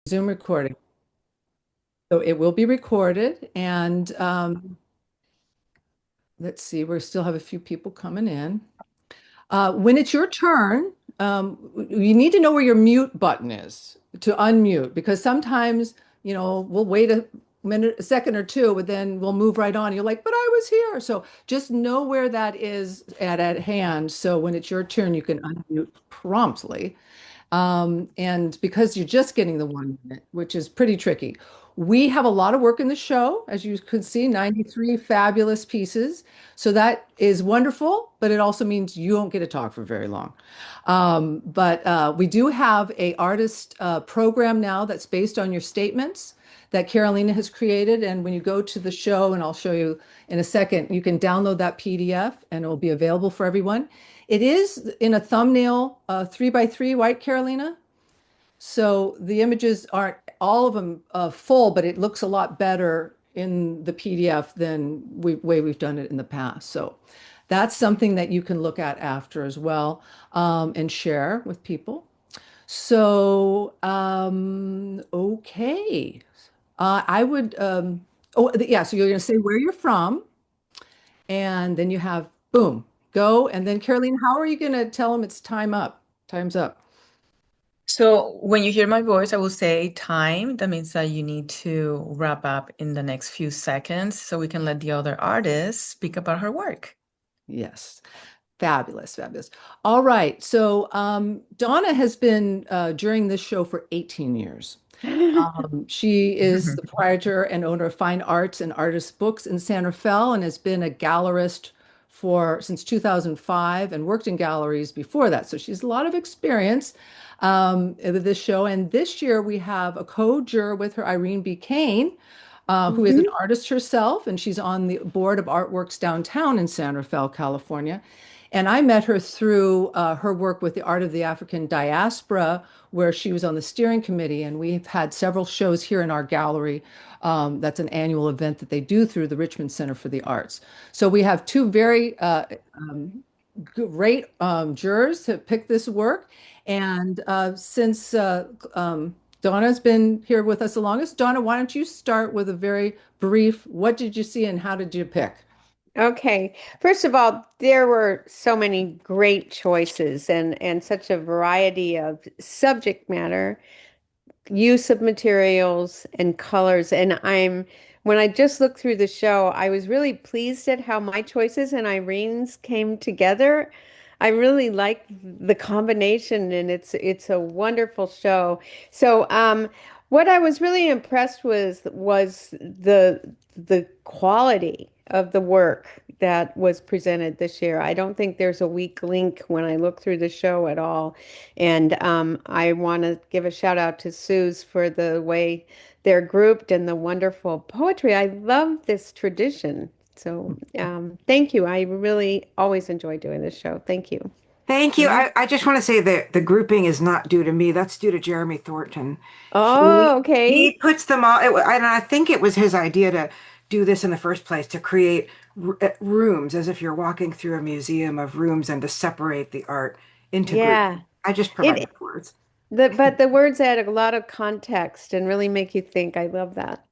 Zoom recording. So it will be recorded and let's see, we still have a few people coming in. When it's your turn, you need to know where your mute button is to unmute because sometimes, we'll wait a minute, a second or two, but then we'll move right on. You're like, but I was here. So just know where that is at hand. So when it's your turn, you can unmute promptly. And because you're just getting the 1 minute, which is pretty tricky. We have a lot of work in the show, as you could see, 93 fabulous pieces. So that is wonderful, but it also means you won't get to talk for very long. But we do have a artist program now that's based on your statements that Carolina has created. And when you go to the show, and I'll show you in a second, you can download that PDF and it will be available for everyone. It is in a thumbnail 3 by 3 white, Carolina. So the images aren't all of them full, but it looks a lot better in the PDF than way we've done it in the past. So that's something that you can look at after as well, and share with people. So, okay. I would, yeah, so you're going to say where you're from, and then you have boom, go. And then, Caroline, how are you going to tell them it's time up? Time's up. So when you hear my voice, I will say time. That means that you need to wrap up in the next few seconds so we can let the other artist speak about her work. Yes. Fabulous, fabulous. All right. So, Donna has been during this show for 18 years. She is the proprietor and owner of Fine Arts and Artist Books in San Rafael and has been a gallerist for since 2005 and worked in galleries before that. So she's a lot of experience with this show. And this year we have a co-juror with her, Irene B. Kane, who is an Mhm. artist herself, and she's on the board of Artworks downtown in San Rafael, California. And I met her through her work with the Art of the African Diaspora, where she was on the steering committee. And we've had several shows here in our gallery. That's an annual event that they do through the Richmond Center for the Arts. So we have two very great jurors to pick this work. And since Donna's been here with us the longest, Donna, why don't you start with a very brief, what did you see and how did you pick? Okay. First of all, there were so many great choices and such a variety of subject matter, use of materials and colors. And when I just looked through the show, I was really pleased at how my choices and Irene's came together. I really like the combination and it's a wonderful show. So, what I was really impressed with was the quality of the work that was presented this year. I don't think there's a weak link when I look through the show at all. And I want to give a shout out to Sue's for the way they're grouped and the wonderful poetry. I love this tradition. So thank you. I really always enjoy doing this show. Thank you. Thank you. Great. I just want to say that the grouping is not due to me. That's due to Jeremy Thornton. Oh, He okay. puts them all, and I think it was his idea to do this in the first place, to create rooms as if you're walking through a museum of rooms and to separate the art into groups. Yeah. I just provided It words. but the words add a lot of context and really make you think. I love that.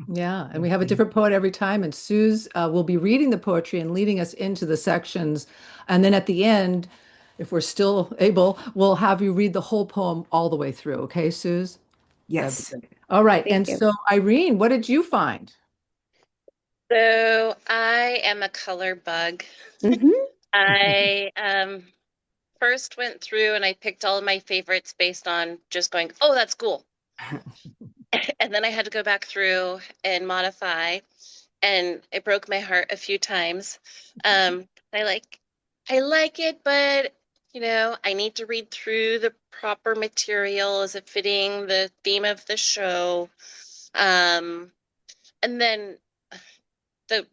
Yeah, and we have a different poet every time, and Suze will be reading the poetry and leading us into the sections. And then at the end, if we're still able, we'll have you read the whole poem all the way through. Okay, Suze? That'd be Yes. great. All right. Thank And you. so, Irene, what did you find? So I am a color bug. Hmm. I first went through and I picked all of my favorites based on just going, oh, that's cool. And then I had to go back through and modify, and it broke my heart a few times. Um, I like I like it, but I need to read through the proper material. Is it fitting the theme of the show? Um, and then the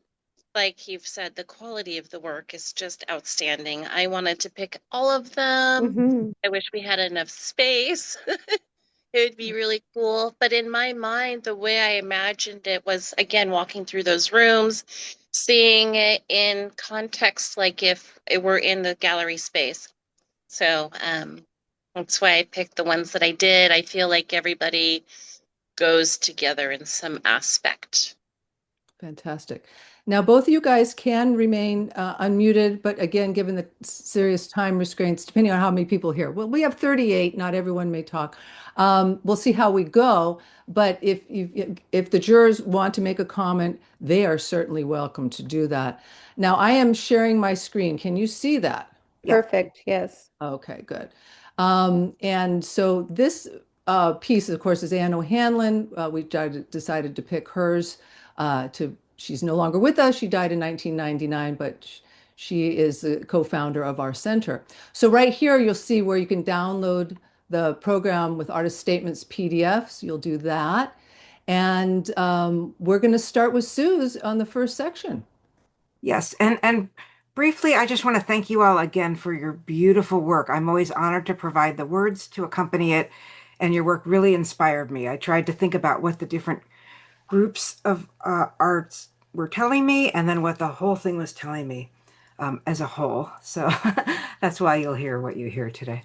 like you've said, the quality of the work is just outstanding. I wanted to pick all of them. Hmm. I wish we had enough space. It would be really cool. But in my mind, the way I imagined it was, again, walking through those rooms, seeing it in context, like if it were in the gallery space. So that's why I picked the ones that I did. I feel like everybody goes together in some aspect. Fantastic. Now, both of you guys can remain unmuted, but again, given the serious time restraints, depending on how many people here. Well, we have 38. Not everyone may talk. We'll see how we go. But if the jurors want to make a comment, they are certainly welcome to do that. Now, I am sharing my screen. Can you see that? Yeah. Perfect. Yes. Okay, good. And so this piece, of course, is Anne O'Hanlon. We decided to pick hers she's no longer with us. She died in 1999, but she is the co-founder of our center. So right here, you'll see where you can download the program with artist statements PDFs. You'll do that. And we're going to start with Suze on the first section. Yes, and briefly, I just want to thank you all again for your beautiful work. I'm always honored to provide the words to accompany it, and your work really inspired me. I tried to think about what the different groups of arts were telling me, and then what the whole thing was telling me as a whole. So that's why you'll hear what you hear today.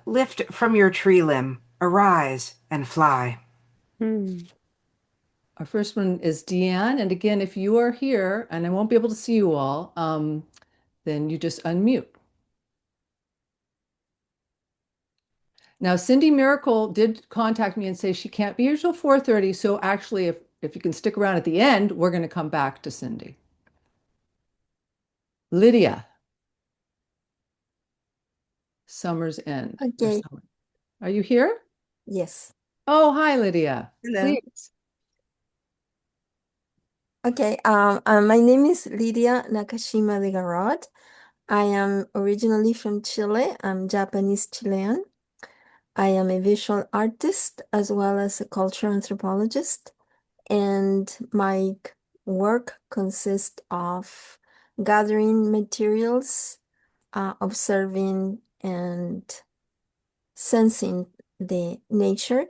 Lift from your tree limb, arise and fly. Hmm. Our first one is Deanne. And again, if you are here, and I won't be able to see you all, then you just unmute. Now, Cindy Miracle did contact me and say she can't be here till 4:30. So actually, if you can stick around at the end, we're going to come back to Cindy. Lydia, Summer's End. Okay. Are you here? Yes. Oh, hi, Lydia. Hello. Please. Okay. My name is Lydia Nakashima de Garrod. I am originally from Chile. I'm Japanese Chilean. I am a visual artist as well as a cultural anthropologist. And my work consists of gathering materials, observing and sensing the nature.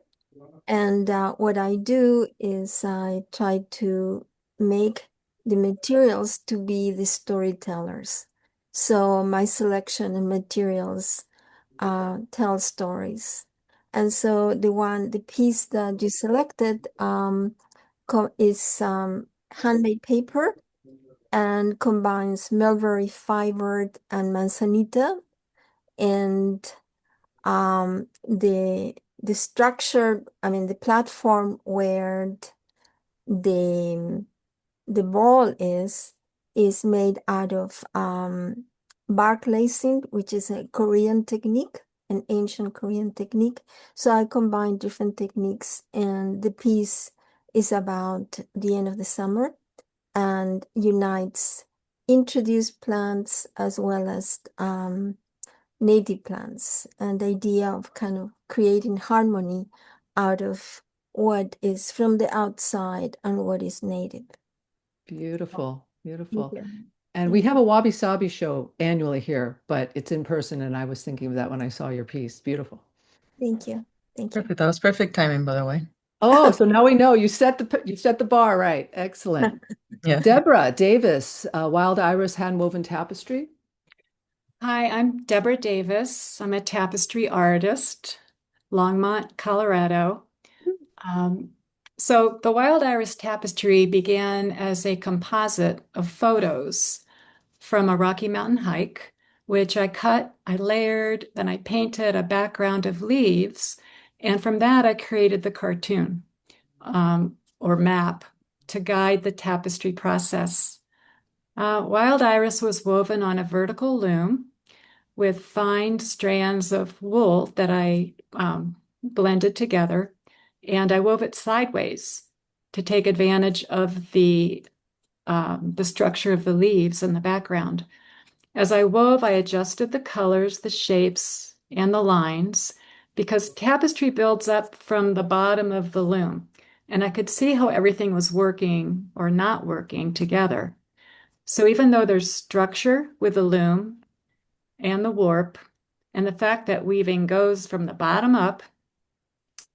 And what I do is I try to make the materials to be the storytellers. So my selection of materials tell stories. And so the piece that you selected is handmade paper and combines mulberry fiber and manzanita, and the structure, I mean the platform where the the ball is made out of bark lacing, which is a Korean technique, an ancient Korean technique. So I combine different techniques, and the piece is about the end of the summer and unites introduced plants as well as native plants, and the idea of kind of creating harmony out of what is from the outside and what is native. Beautiful, Thank beautiful. you. And we have a Wabi Sabi show annually here, but it's in person. And I was thinking of that when I saw your piece. Beautiful. Thank you. Thank you. Perfect. That was perfect timing, by the way. Oh, so now we know you set the bar right. Excellent. Yeah. Deborah Davis, Wild Iris Handwoven Tapestry. Hi, I'm Deborah Davis. I'm a tapestry artist, Longmont, Colorado. So the Wild Iris Tapestry began as a composite of photos from a Rocky Mountain hike, which I cut, I layered, then I painted a background of leaves, and from that I created the cartoon or map to guide the tapestry process. Wild Iris was woven on a vertical loom with fine strands of wool that I blended together, and I wove it sideways to take advantage of the structure of the leaves in the background. As I wove, I adjusted the colors, the shapes, and the lines because tapestry builds up from the bottom of the loom, and I could see how everything was working or not working together. So even though there's structure with the loom and the warp, and the fact that weaving goes from the bottom up,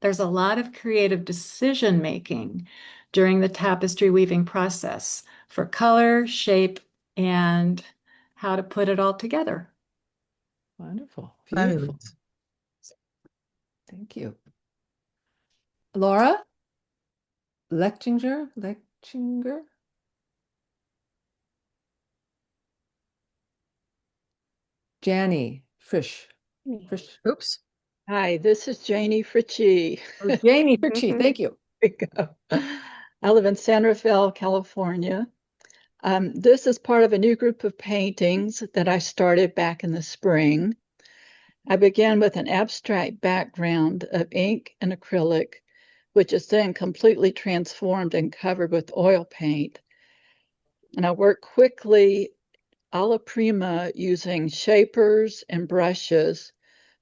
there's a lot of creative decision making during the tapestry weaving process for color, shape, and how to put it all together. Wonderful. Beautiful. Fabulous. Thank you. Laura Lechinger. Janie Frisch. Oops. Hi, this is Janie Fritchie. Oh, Janie Fritchie, thank you. There we go. I live in San Rafael, California. This is part of a new group of paintings that I started back in the spring. I began with an abstract background of ink and acrylic, which is then completely transformed and covered with oil paint. And I work quickly alla prima using shapers and brushes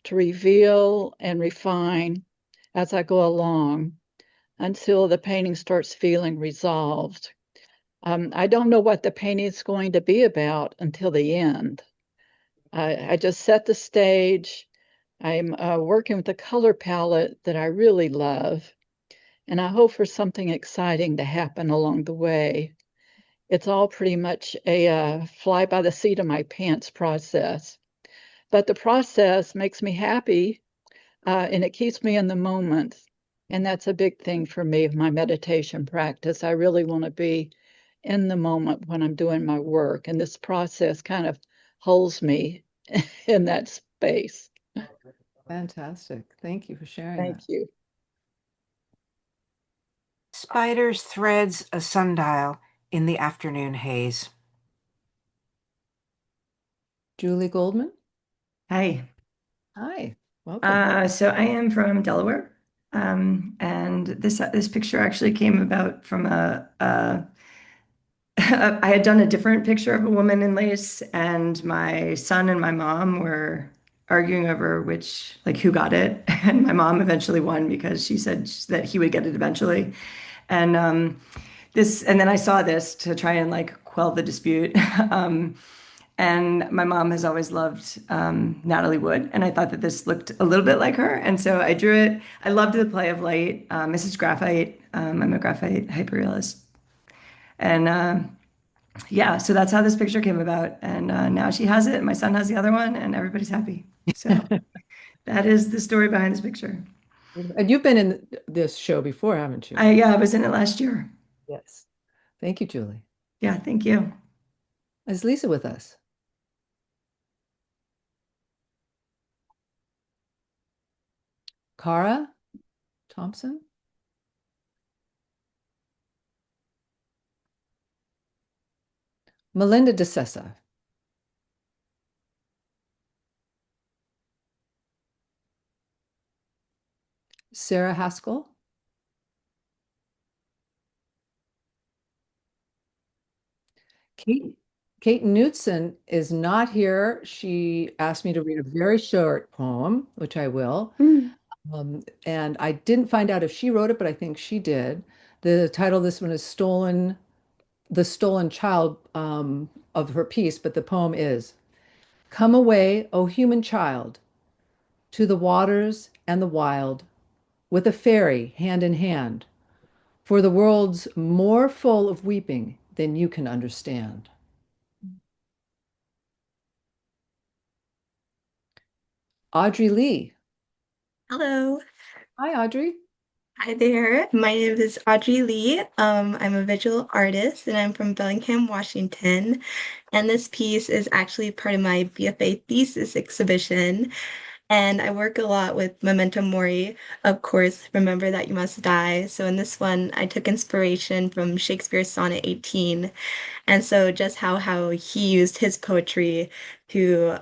to reveal and refine as I go along until the painting starts feeling resolved. I don't know what the painting is going to be about until the end. I just set the stage. I'm working with a color palette that I really love, and I hope for something exciting to happen along the way. It's all pretty much a fly by the seat of my pants process. But the process makes me happy and it keeps me in the moment. And that's a big thing for me, my meditation practice. I really want to be in the moment when I'm doing my work. And this process kind of holds me in that space. Fantastic. Thank you for sharing Thank that. you. Spiders threads a sundial in the afternoon haze. Julie Goldman. Hi. Hi. Welcome. So I am from Delaware, and this picture actually came about from I had done a different picture of a woman in lace, and my son and my mom were arguing over who got it, and my mom eventually won because she said that he would get it eventually, and and then I saw this to try and quell the dispute. And my mom has always loved Natalie Wood, and I thought that this looked a little bit like her, and so I drew it. I loved the play of light. Mrs. Graphite. I'm a graphite hyperrealist, and yeah, so that's how this picture came about. And now she has it, and my son has the other one, and everybody's happy. So that is the story behind this picture. And you've been in this show before, haven't you? I was in it last year. Yes. Thank you, Julie. Yeah, thank you. Is Lisa with us? Cara Thompson? Melinda DeSessa. Sarah Haskell. Kate Knutson is not here. She asked me to read a very short poem, which I will. And I didn't find out if she wrote it, but I think she did. The title of this one is The Stolen Child of her piece, but the poem is Come away, O human child, to the waters and the wild, with a fairy hand in hand, for the world's more full of weeping than you can understand. Audrey Lee. Hello. Hi, Audrey. Hi there. My name is Audrey Lee. I'm a visual artist and I'm from Bellingham, Washington. And this piece is actually part of my BFA thesis exhibition. And I work a lot with Memento Mori, of course, remember that you must die. So in this one, I took inspiration from Shakespeare's Sonnet 18. And so just how he used his poetry to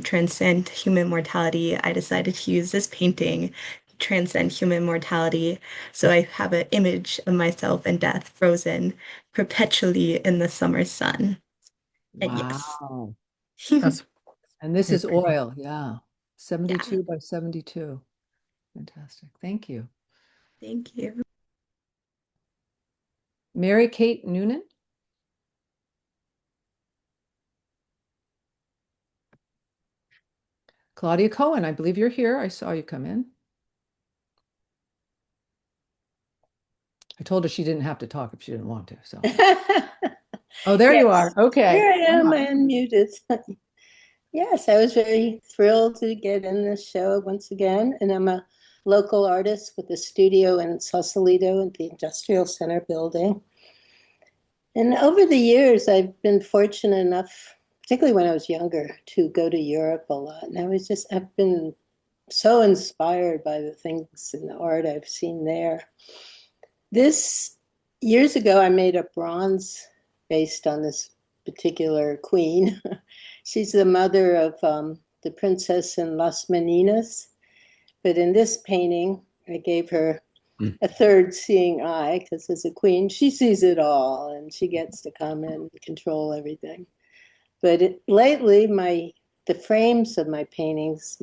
transcend human mortality, I decided to use this painting to transcend human mortality. So I have an image of myself and death frozen perpetually in the summer sun. And yes. Wow. That's And this is very pretty. oil. Yeah. 72 by 72. Fantastic. Thank you. Thank you. Mary Kate Noonan. Claudia Cohen, I believe you're here. I saw you come in. I told her she didn't have to talk if she didn't want to. So, oh, there you are. Okay. Here I am. I unmuted. Yes, I was very thrilled to get in this show once again, and I'm a local artist with a studio in Sausalito at the Industrial Center building. And over the years, I've been fortunate enough, particularly when I was younger, to go to Europe a lot. And I've been so inspired by the things in the art I've seen there. This, years ago, I made a bronze based on this particular queen. She's the mother of the princess in Las Meninas. But in this painting, I gave her a third seeing eye because as a queen, she sees it all and she gets to come and control everything. But lately, the frames of my paintings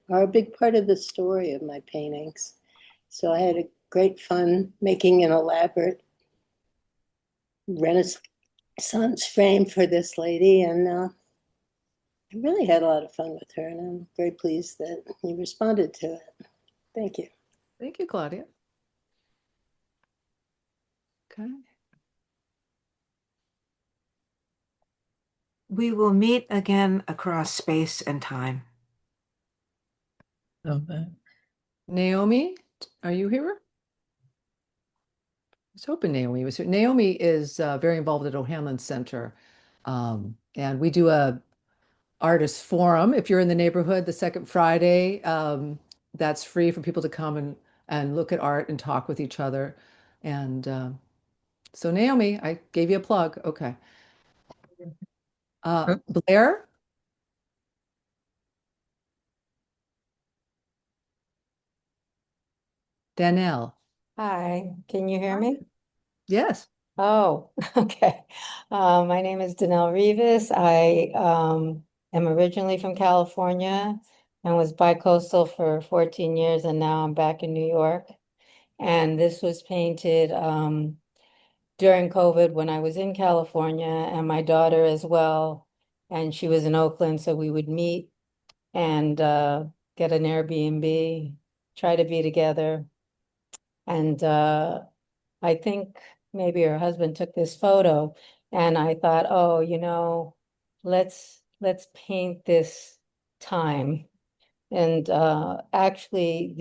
are a big part of the story of my paintings. So I had a great fun making an elaborate Renaissance frame for this lady, and I really had a lot of fun with her, and I'm very pleased that you responded to it. Thank you. Thank you, Claudia. Okay. We will meet again across space and time. Love that. Naomi, are you here? I was hoping Naomi was here. Naomi is very involved at O'Hanlon Center. And we do a artist forum. If you're in the neighborhood, the second Friday, that's free for people to come and look at art and talk with each other. And so Naomi, I gave you a plug. Okay. Blair? Danelle? Hi, can you hear me? Yes. Oh, okay. My name is Danelle Rivas. I am originally from California and was bi-coastal for 14 years, and now I'm back in New York. And this was painted during COVID when I was in California, and my daughter as well. And she was in Oakland, so we would meet and get an Airbnb, try to be together. And I think maybe her husband took this photo, and I thought, oh, let's paint this time. And actually,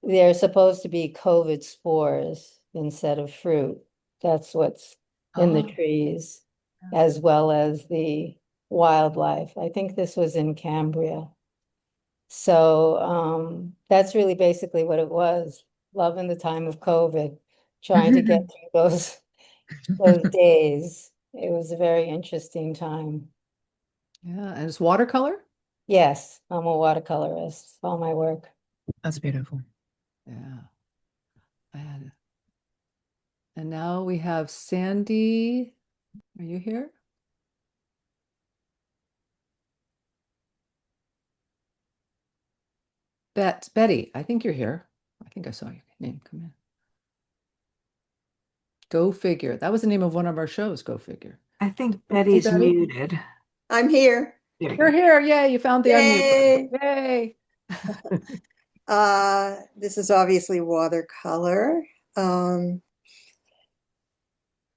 they're supposed to be COVID spores instead of fruit. That's what's in the trees, as well as the wildlife. I think this was in Cambria. So that's really basically what it was. Love in the time of COVID, trying to get through those days. It was a very interesting time. Yeah, and it's watercolor? Yes, I'm a watercolorist. All my work. That's beautiful. Yeah. And now we have Sandy. Are you here? Betty, I think you're here. I think I saw your name come in. Go Figure. That was the name of one of our shows, Go Figure. I think Betty's Betty? muted. I'm here. There you You're go. here. Yay, you found the Yay. unmute button. Yay. This is obviously watercolor.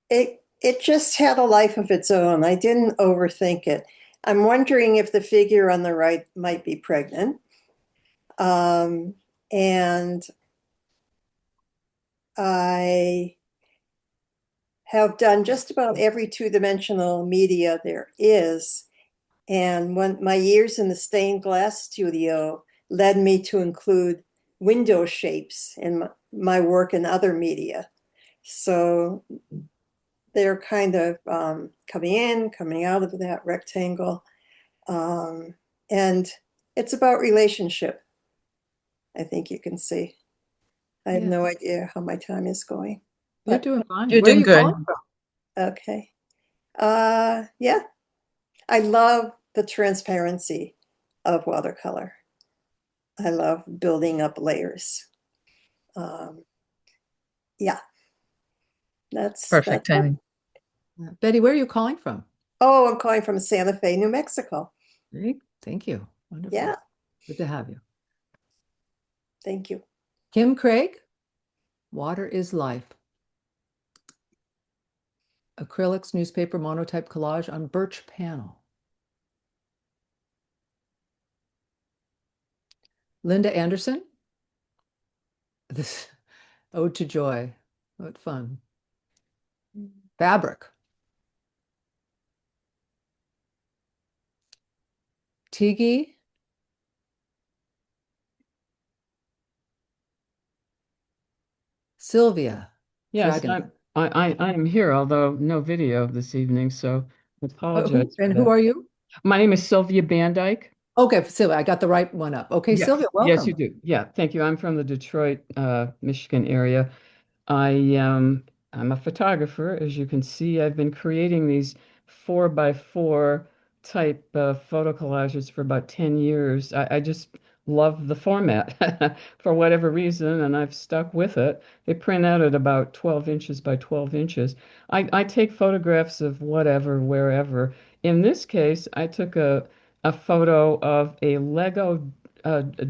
It just had a life of its own. I didn't overthink it. I'm wondering if the figure on the right might be pregnant. And I have done just about every two-dimensional media there is. And when my years in the stained glass studio led me to include window shapes in my work in other media. So they're kind of coming in, coming out of that rectangle. And it's about relationship. I think you can see. I have no idea how my time is going. You're doing fine. You're Where are doing you good. calling from? Okay. Yeah. I love the transparency of watercolor. I love building up layers. Yeah. That's Perfect timing. Betty, where are you calling from? Oh, I'm calling from Santa Fe, New Mexico. Great. Thank you. Wonderful. Yeah. Good to have you. Thank you. Kim Craig, Water is Life. Acrylics, newspaper, monotype collage on birch panel. Linda Anderson. This Ode to Joy. What fun. Fabric. Tigi. Sylvia. Yes, Dragon. I am here, although no video this evening, so I apologize for And who that. are you? My name is Sylvia Bandyke. Okay, Sylvia, I got the right one up. Okay, Sylvia, Yes, you welcome. do. Yeah, thank you. I'm from the Detroit, Michigan area. I'm a photographer. As you can see, I've been creating these 4x4 type photo collages for about 10 years. I just love the format for whatever reason, and I've stuck with it. They print out at about 12 inches by 12 inches. I take photographs of whatever, wherever. In this case, I took a photo of a Lego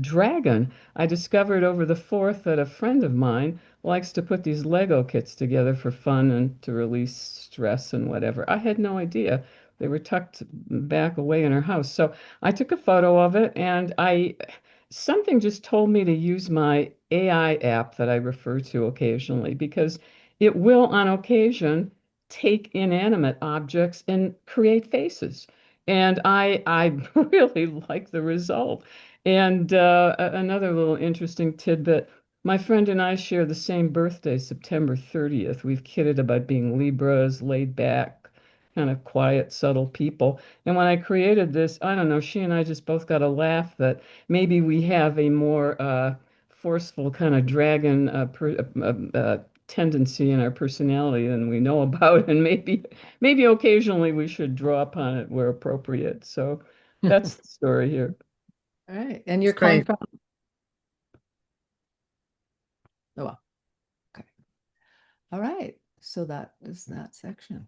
dragon. I discovered over the 4th that a friend of mine likes to put these Lego kits together for fun and to release stress and whatever. I had no idea. They were tucked back away in her house. So I took a photo of it and something just told me to use my AI app that I refer to occasionally because it will on occasion take inanimate objects and create faces. And I really like the result. And another little interesting tidbit. My friend and I share the same birthday, September 30th. We've kidded about being Libras, laid back, kind of quiet, subtle people. And when I created this, I don't know, she and I just both got a laugh that maybe we have a more forceful kind of dragon tendency in our personality than we know about. And maybe occasionally we should draw upon it where appropriate. So that's the story here. All right. And you're It's calling great. from? Oh, well. Okay. All right. So that is that section.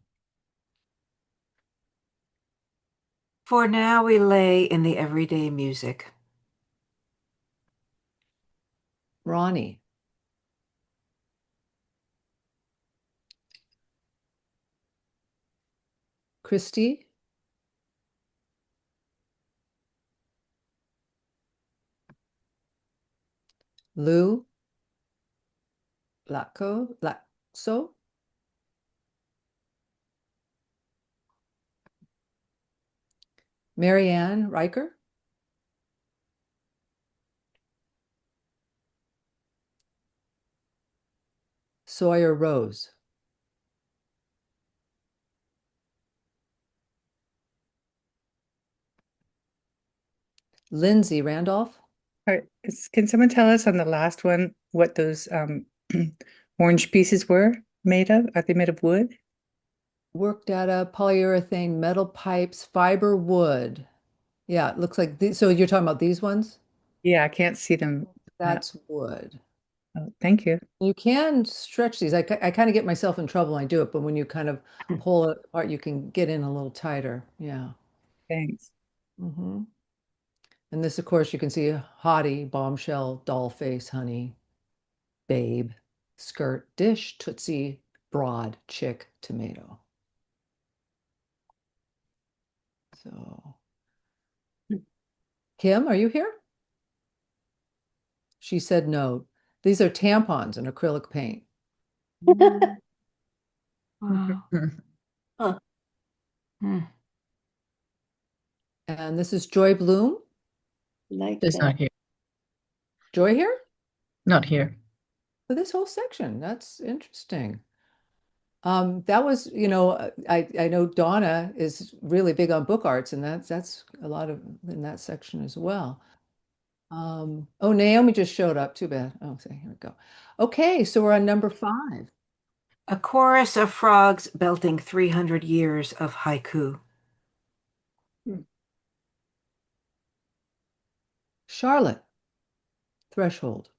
For now, we lay in the everyday music. Ronnie. Christy. Lou. Laxo. Marianne Riker. Sawyer Rose. Lindsay Randolph. All right, can someone tell us on the last one what those orange pieces were made of? Are they made of wood? Work data, polyurethane, metal pipes, fiber wood. Yeah, it looks like these. So you're talking about these ones? Yeah, I can't see them. That's wood. Oh, thank you. You can stretch these. I kind of get myself in trouble when I do it, but when you kind of pull it apart, you can get in a little tighter. Yeah. Thanks. Mm-hmm. And this, of course, you can see hottie, bombshell, doll face, honey, babe, skirt, dish, tootsie, broad, chick, tomato. So, Kim, are you here? She said no. These are tampons and acrylic paint. Huh. Hmm. And this is Joy Bloom. Like It's not that. here. Joy here? Not here. For this whole section. That's interesting. That was, I know Donna is really big on book arts, and that's a lot of in that section as well. Oh, Naomi just showed up. Too bad. Oh, okay, here we go. Okay, so we're on number 5. A chorus of frogs belting 300 years of haiku. Charlotte, Threshold.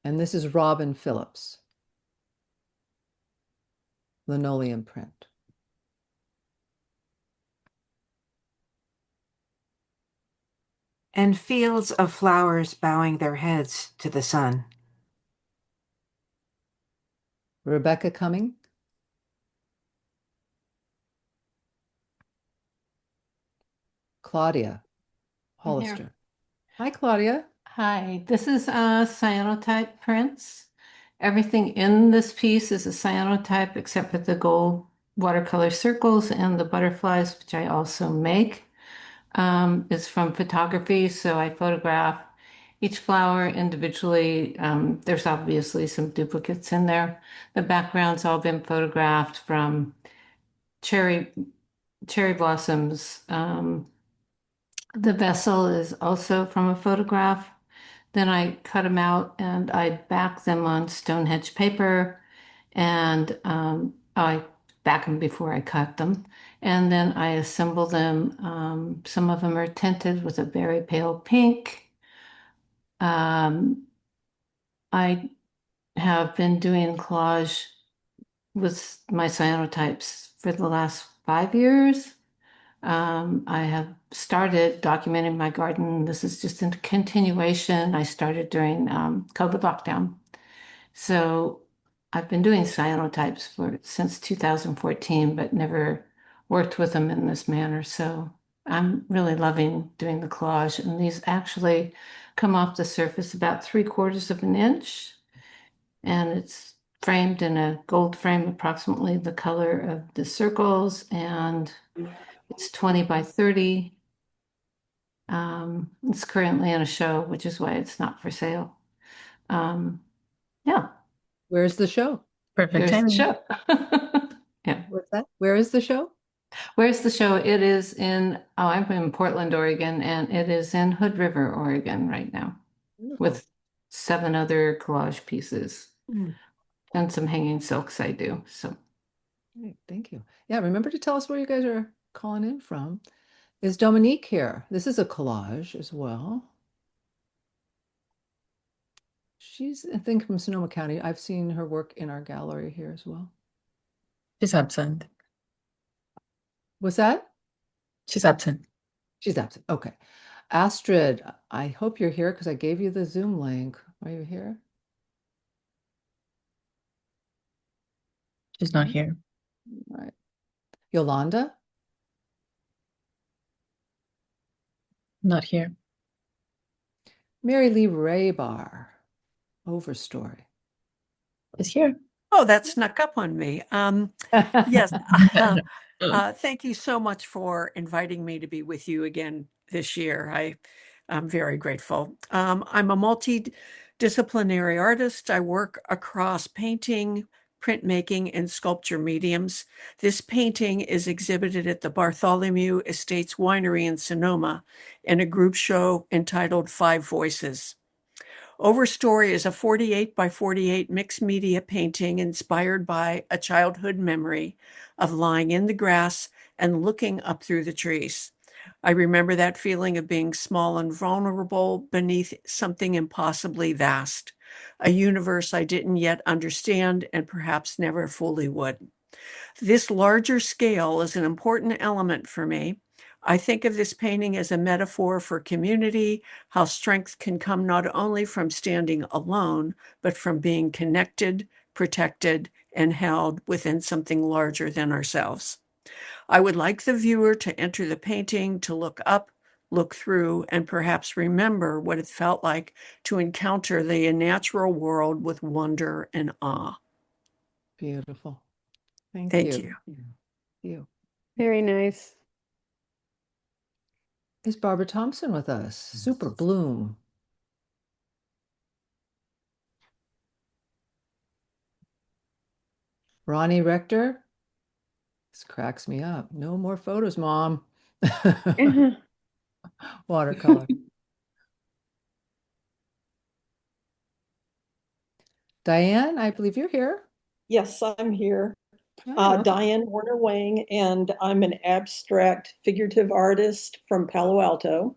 And this is Robin Phillips, Linoleum Print. And fields of flowers bowing their heads to the sun. Rebecca Cumming. Claudia I'm here. Hollister. Hi, Claudia. Hi, this is cyanotype prints. Everything in this piece is a cyanotype except for the gold watercolor circles and the butterflies, which I also make. It's from photography, so I photograph each flower individually. There's obviously some duplicates in there. The background's all been photographed from cherry blossoms. The vessel is also from a photograph. Then I cut them out and I back them on Stonehenge paper, and I back them before I cut them. And then I assemble them. Some of them are tinted with a very pale pink. I have been doing collage with my cyanotypes for the last 5 years. I have started documenting my garden. This is just a continuation. I started during COVID lockdown. So I've been doing cyanotypes since 2014, but never worked with them in this manner. So I'm really loving doing the collage. And these actually come off the surface about 3/4 of an inch. And it's framed in a gold frame, approximately the color of the circles. And it's 20 by 30. It's currently in a show, which is why it's not for sale. Yeah. Where's the show? Perfect There's the timing. show. Yeah. What's that? Where is the show? Where's the show? It is I'm in Portland, Oregon, and it is in Hood River, Oregon right now Wonderful. with 7 other collage pieces Mm. and some hanging silks I do. So Great, thank you. Yeah, remember to tell us where you guys are calling in from. Is Dominique here? This is a collage as well. She's, I think, from Sonoma County. I've seen her work in our gallery here as well. She's absent. Was that? She's absent. She's absent. Okay. Astrid, I hope you're here because I gave you the Zoom link. Are you here? She's not here. All right. Yolanda? Not here. Mary Lee Raybar, Overstory. Is here. Oh, that snuck up on me. Yes. Thank you so much for inviting me to be with you again this year. I'm very grateful. I'm a multidisciplinary artist. I work across painting, printmaking, and sculpture mediums. This painting is exhibited at the Bartholomew Estates Winery in Sonoma in a group show entitled 5 Voices. Overstory is a 48 by 48 mixed media painting inspired by a childhood memory of lying in the grass and looking up through the trees. I remember that feeling of being small and vulnerable beneath something impossibly vast, a universe I didn't yet understand and perhaps never fully would. This larger scale is an important element for me. I think of this painting as a metaphor for community, how strength can come not only from standing alone, but from being connected, protected, and held within something larger than ourselves. I would like the viewer to enter the painting, to look up, look through, and perhaps remember what it felt like to encounter the natural world with wonder and awe. Beautiful. Thank Thank you. you. You. Very nice. Is Barbara Thompson with us? Super Bloom. Ronnie Rector. This cracks me up. No more photos, Mom. Watercolor. Diane, I believe you're here. Yes, I'm here. Oh. Diane Warner Wang, and I'm an abstract figurative artist from Palo Alto.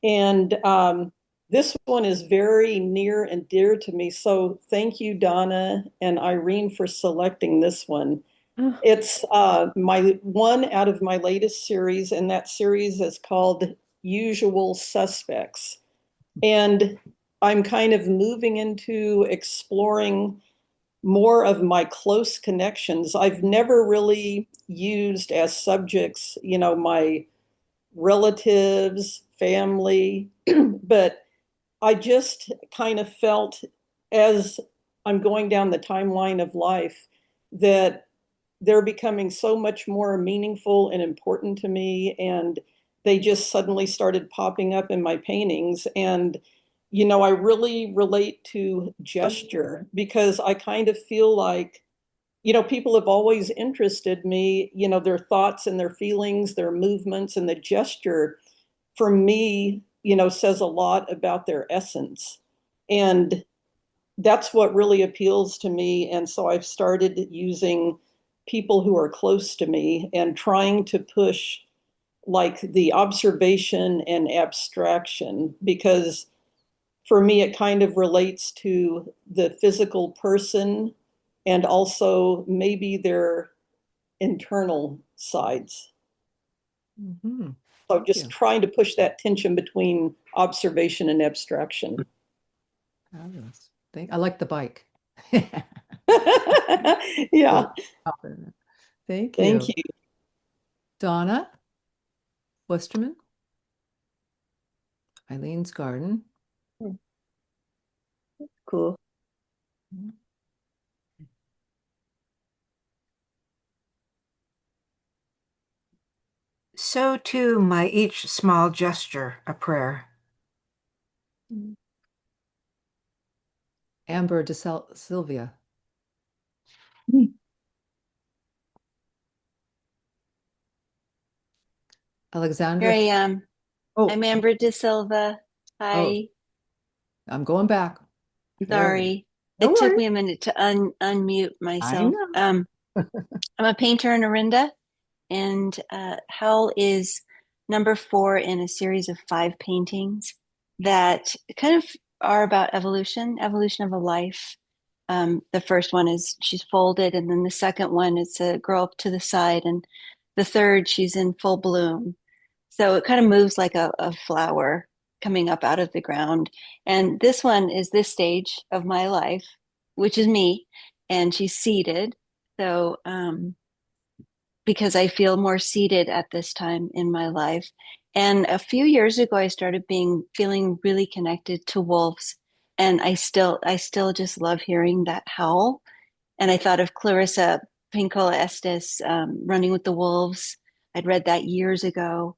And this one is very near and dear to me. So thank you, Donna and Irene, for selecting this one. It's my one out of my latest series, and that series is called Usual Suspects. And I'm kind of moving into exploring more of my close connections. I've never really used as subjects, my relatives, family, but I just kind of felt as I'm going down the timeline of life that they're becoming so much more meaningful and important to me. And they just suddenly started popping up in my paintings. And, I really relate to gesture because I kind of feel like, people have always interested me, their thoughts and their feelings, their movements, and the gesture for me, says a lot about their essence. And that's what really appeals to me. And so I've started using people who are close to me and trying to push like the observation and abstraction because for me it kind of relates to the physical person and also maybe their internal sides. Mm-hmm. So just trying to push that tension between observation and abstraction. Fabulous. I like the bike. Yeah. Thank you. Thank you. Donna Westerman, Eileen's Garden. Cool. So too my each small gesture a prayer. Amber de Sylvia. Alexandra. Here I am. Oh. I'm Amber De Silva. Hi. I'm going back. Sorry. No It took worries. me a minute to unmute myself. I know. I'm a painter in Orinda, and Howl is number 4 in a series of 5 paintings that kind of are about evolution of a life. The first one is she's folded, and then the second one is a girl up to the side, and the third she's in full bloom. So it kind of moves like a flower coming up out of the ground. And this one is this stage of my life, which is me, and she's seated. So because I feel more seated at this time in my life. And a few years ago, I started feeling really connected to wolves. And I still just love hearing that howl. And I thought of Clarissa Pinkola Estes, Running with the Wolves. I'd read that years ago.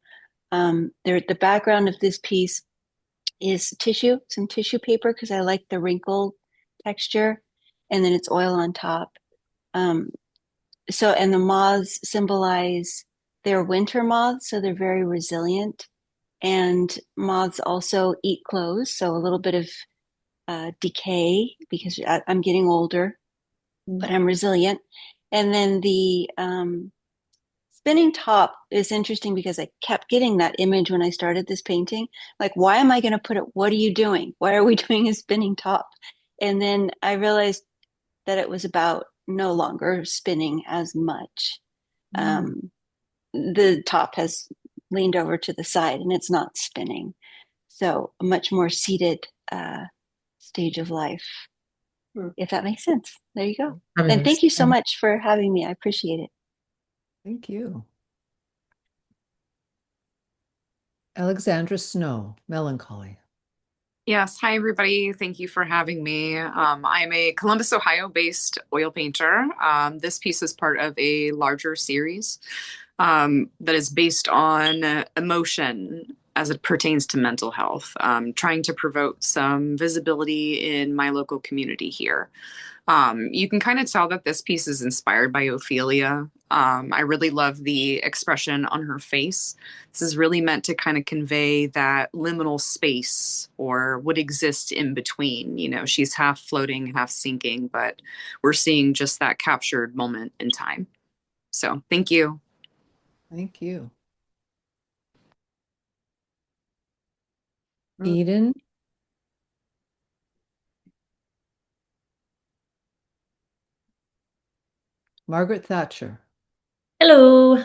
The background of this piece is some tissue paper because I like the wrinkle texture, and then it's oil on top. And the moths symbolize they're winter moths, so they're very resilient. And moths also eat clothes, so a little bit of decay because I'm getting older, but I'm resilient. And then the spinning top is interesting because I kept getting that image when I started this painting. Like, why am I going to put it? What are you doing? Why are we doing a spinning top? And then I realized that it was about no longer spinning as much. The top has leaned over to the side and it's not spinning. So a much more seated stage of life, if that makes sense. There you go. And thank you so much for having me. I appreciate it. Thank you. Alexandra Snow, Melancholy. Yes. Hi, everybody. Thank you for having me. I'm a Columbus, Ohio-based oil painter. This piece is part of a larger series that is based on emotion as it pertains to mental health, trying to promote some visibility in my local community here. You can kind of tell that this piece is inspired by Ophelia. I really love the expression on her face. This is really meant to kind of convey that liminal space or what exists in between. She's half floating, half sinking, but we're seeing just that captured moment in time. So thank you. Thank you. Eden. Margaret Thatcher. Hello.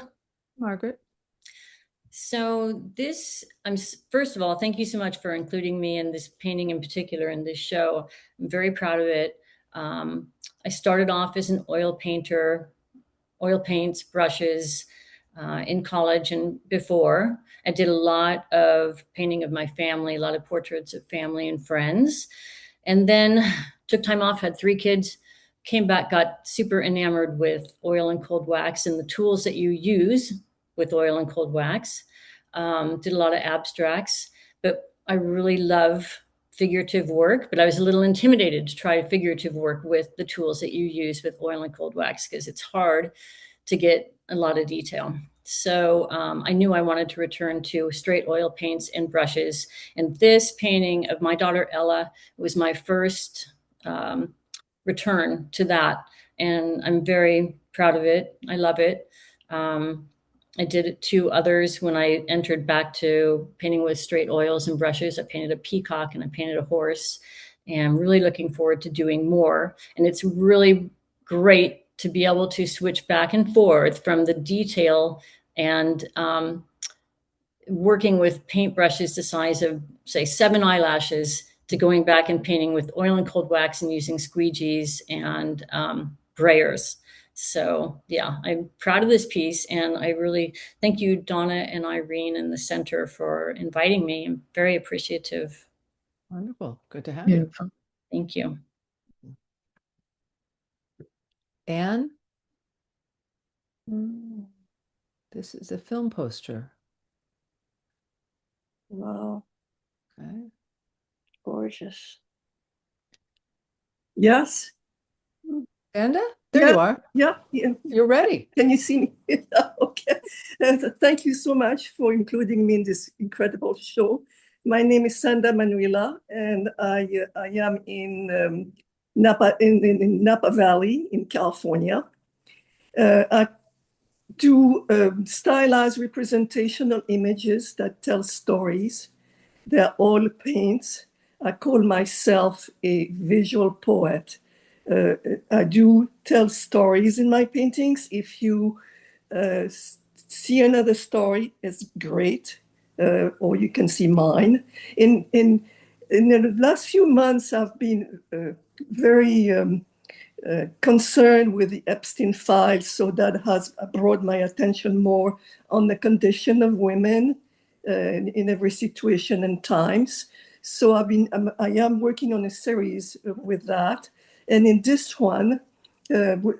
Margaret. So first of all, thank you so much for including me in this painting in particular in this show. I'm very proud of it. I started off as an oil painter, oil paints, brushes, in college and before. I did a lot of painting of my family, a lot of portraits of family and friends, and then took time off, had 3 kids, came back, got super enamored with oil and cold wax and the tools that you use with oil and cold wax. Did a lot of abstracts, but I really love figurative work, but I was a little intimidated to try figurative work with the tools that you use with oil and cold wax because it's hard to get a lot of detail. So I knew I wanted to return to straight oil paints and brushes. And this painting of my daughter Ella was my first return to that. And I'm very proud of it. I love it. I did it 2 others when I entered back to painting with straight oils and brushes. I painted a peacock and I painted a horse. And I'm really looking forward to doing more. And it's really great to be able to switch back and forth from the detail and working with paintbrushes the size of, say, 7 eyelashes to going back and painting with oil and cold wax and using squeegees and brayers. So yeah, I'm proud of this piece, and I really thank you, Donna and Irene in the center, for inviting me. I'm very appreciative. Wonderful. Good to have you. Thank you. Anne? This is a film poster. Wow. Okay. Gorgeous. Yes. Anda? There you are. Yeah. You're ready. Can you see me? Okay. Thank you so much for including me in this incredible show. My name is Sanda Manuela, and I am in Napa, in Napa Valley in California. I do stylized representational images that tell stories. They're all paints. I call myself a visual poet. I do tell stories in my paintings. If you see another story, it's great, or you can see mine. In the last few months, I've been very concerned with the Epstein files, so that has brought my attention more on the condition of women in every situation and times. So I am working on a series with that, and in this one,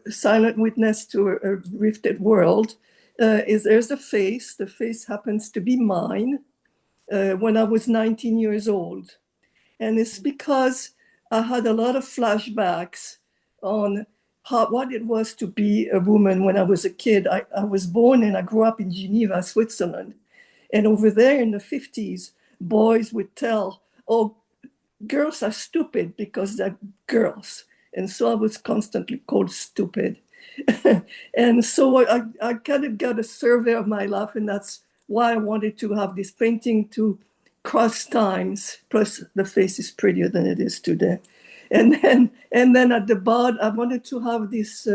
Silent Witness to a Rifted World, there's a face. The face happens to be mine when I was 19 years old, and it's because I had a lot of flashbacks on what it was to be a woman when I was a kid. I was born and I grew up in Geneva, Switzerland. And over there in the 50s, boys would tell, oh, girls are stupid because they're girls. And so I was constantly called stupid. And so I kind of got a survey of my life, and that's why I wanted to have this painting to cross times. Plus, the face is prettier than it is today. And then at the bottom, I wanted to have this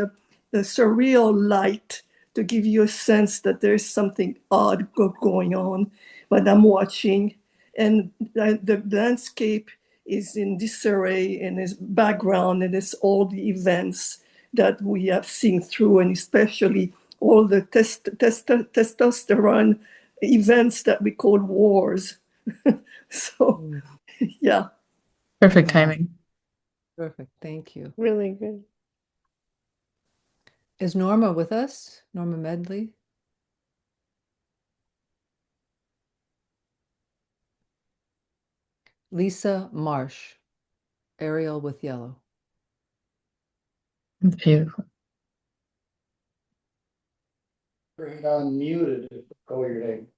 surreal light to give you a sense that there's something odd going on when I'm watching. And the landscape is in disarray, and its background, and it's all the events that we have seen through, and especially all the testosterone events that we call wars. So, yeah. Perfect timing. Perfect. Thank you. Really good. Is Norma with us? Norma Medley? Lisa Marsh, Ariel with yellow. Beautiful. Bring it on muted if I call your name.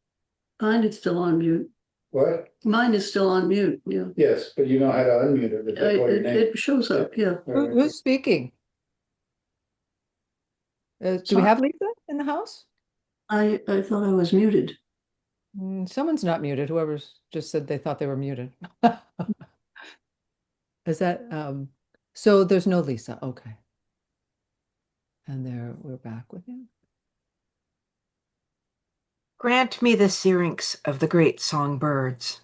Mine is still on mute. What? Mine is still on mute. Yeah. Yes, but you know how to unmute it if I call your name. It shows up. Yeah. Who's speaking? Do we have Lisa in the house? I thought I was muted. Someone's not muted. Whoever's just said they thought they were muted. Is that so there's no Lisa. Okay. And we're back with him. Grant me the syrinx of the great songbirds.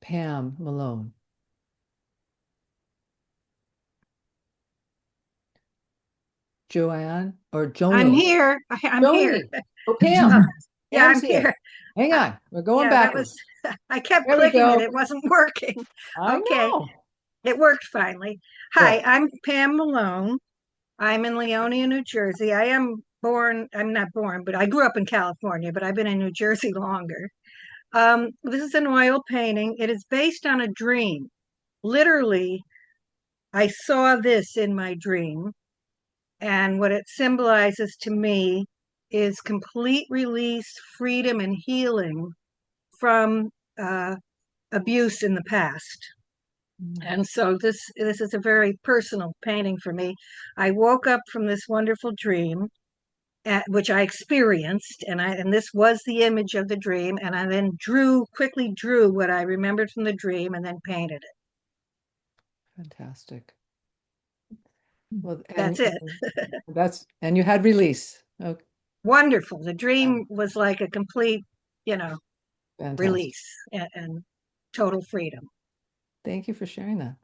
Pam Malone. Joanne or I'm Joni? here. I'm here. Joni. Oh, Pam. Yeah, Pam's I'm here. here. Hang on. We're going Yeah, that backwards. was, I kept There we clicking it. go. It wasn't working. I Okay, know. it worked finally. Good. Hi, I'm Pam Malone. I'm in Leonia, New Jersey. I'm not born, but I grew up in California, but I've been in New Jersey longer. This is an oil painting. It is based on a dream. Literally, I saw this in my dream, and what it symbolizes to me is complete release, freedom, and healing from abuse in the past. And so this is a very personal painting for me. I woke up from this wonderful dream, which I experienced, and this was the image of the dream, and I then quickly drew what I remembered from the dream, and then painted it. Fantastic. Well, That's it. And you had release. Okay. Wonderful. The dream was like a complete, Fantastic. release and total freedom. Thank you for sharing that.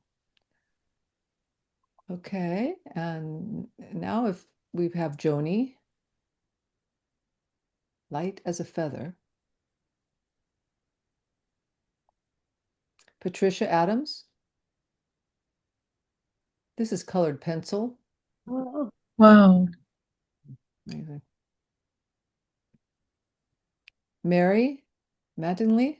Okay, and now if we have Joni, light as a feather. Patricia Adams. This is colored pencil. Oh, wow. Amazing. Mary Mattingly.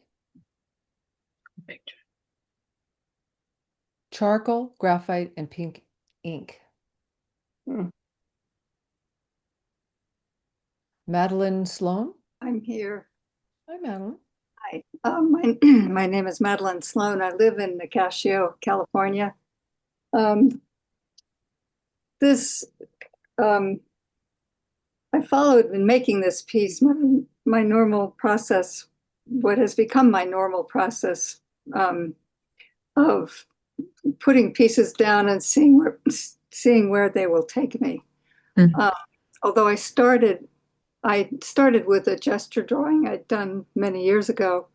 Charcoal, graphite, and pink ink. Madeline Sloan. I'm here. Hi, Madeline. Hi. My name is Madeline Sloan. I live in Nicasio, California. This I followed in making this piece my normal process, what has become my normal process of putting pieces down and seeing where they will take me. Although I started with a gesture drawing I'd done many years ago,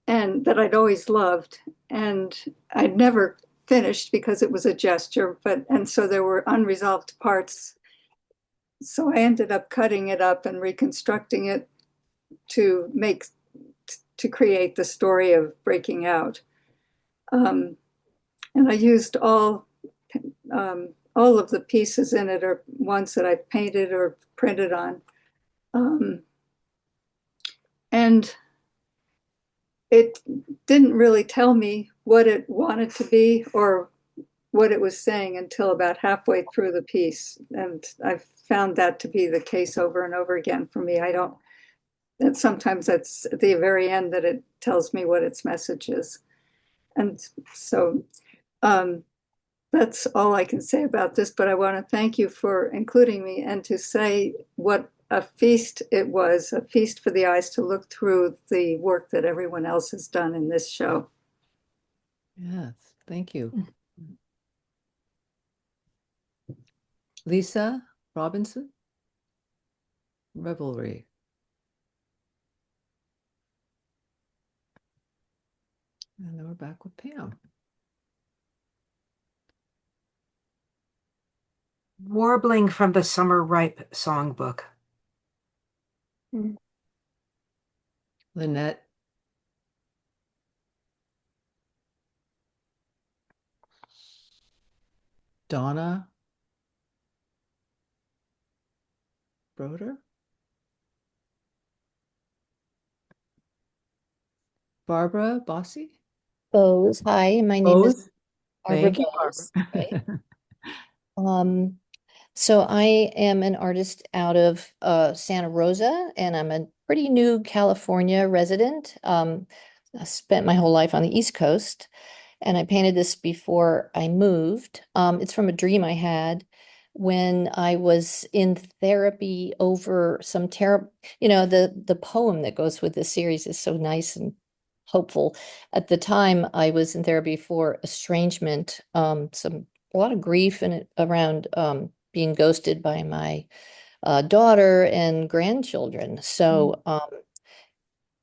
and that I'd always loved, and I'd never finished because it was a gesture, and so there were unresolved parts. So I ended up cutting it up and reconstructing it to create the story of breaking out. And I used all of the pieces in it are ones that I've painted or printed on. And it didn't really tell me what it wanted to be or what it was saying until about halfway through the piece. And I've found that to be the case over and over again for me. And sometimes that's at the very end that it tells me what its message is. And so that's all I can say about this, but I want to thank you for including me and to say what a feast it was, a feast for the eyes to look through the work that everyone else has done in this show. Yes, thank you. Lisa Robinson, Revelry. And then we're back with Pam. Warbling from the Summer Ripe Songbook. Lynette. Donna Broder. Barbara Bossy. Bose. Hi, my name is Barbara Thank you, Bose. Barbara. So I am an artist out of Santa Rosa, and I'm a pretty new California resident. I spent my whole life on the East Coast, and I painted this before I moved. It's from a dream I had when I was in therapy over some terrible, the poem that goes with this series is so nice and hopeful. At the time, I was in therapy for estrangement, a lot of grief and around being ghosted by my daughter and grandchildren. So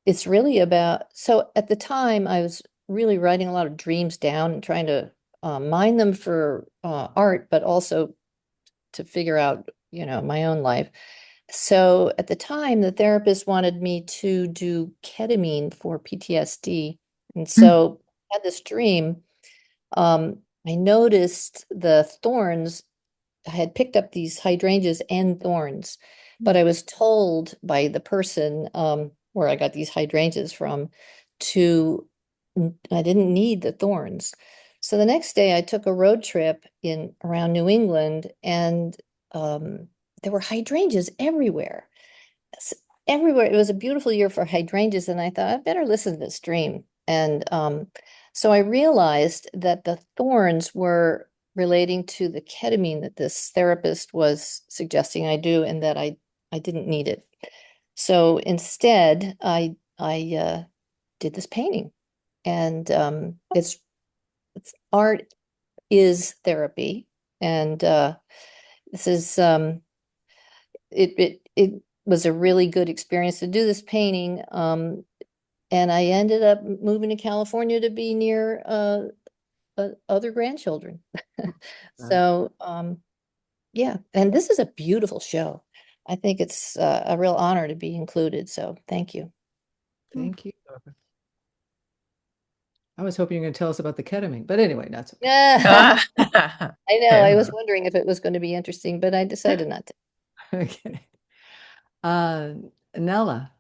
it's really so at the time I was really writing a lot of dreams down and trying to mine them for art, but also to figure out, you know, my own life. So at the time, the therapist wanted me to do ketamine for PTSD. And so I had this dream. I noticed the thorns. I had picked up these hydrangeas and thorns, but I was told by the person where I got these hydrangeas from to, I didn't need the thorns. So the next day I took a road trip in around New England, and there were hydrangeas everywhere. Everywhere. It was a beautiful year for hydrangeas, and I thought I better listen to this dream. And so I realized that the thorns were relating to the ketamine that this therapist was suggesting I do, and that I didn't need it. So instead, I did this painting, and it's art is therapy, and this is it was a really good experience to do this painting. And I ended up moving to California to be near other grandchildren. So yeah, and this is a beautiful show. I think it's a real honor to be included. So thank you. Thank you. I was hoping you were going to tell us about the ketamine, but anyway, that's okay. I know. I was wondering if it was going to be interesting, but I decided not to. Okay. Nella.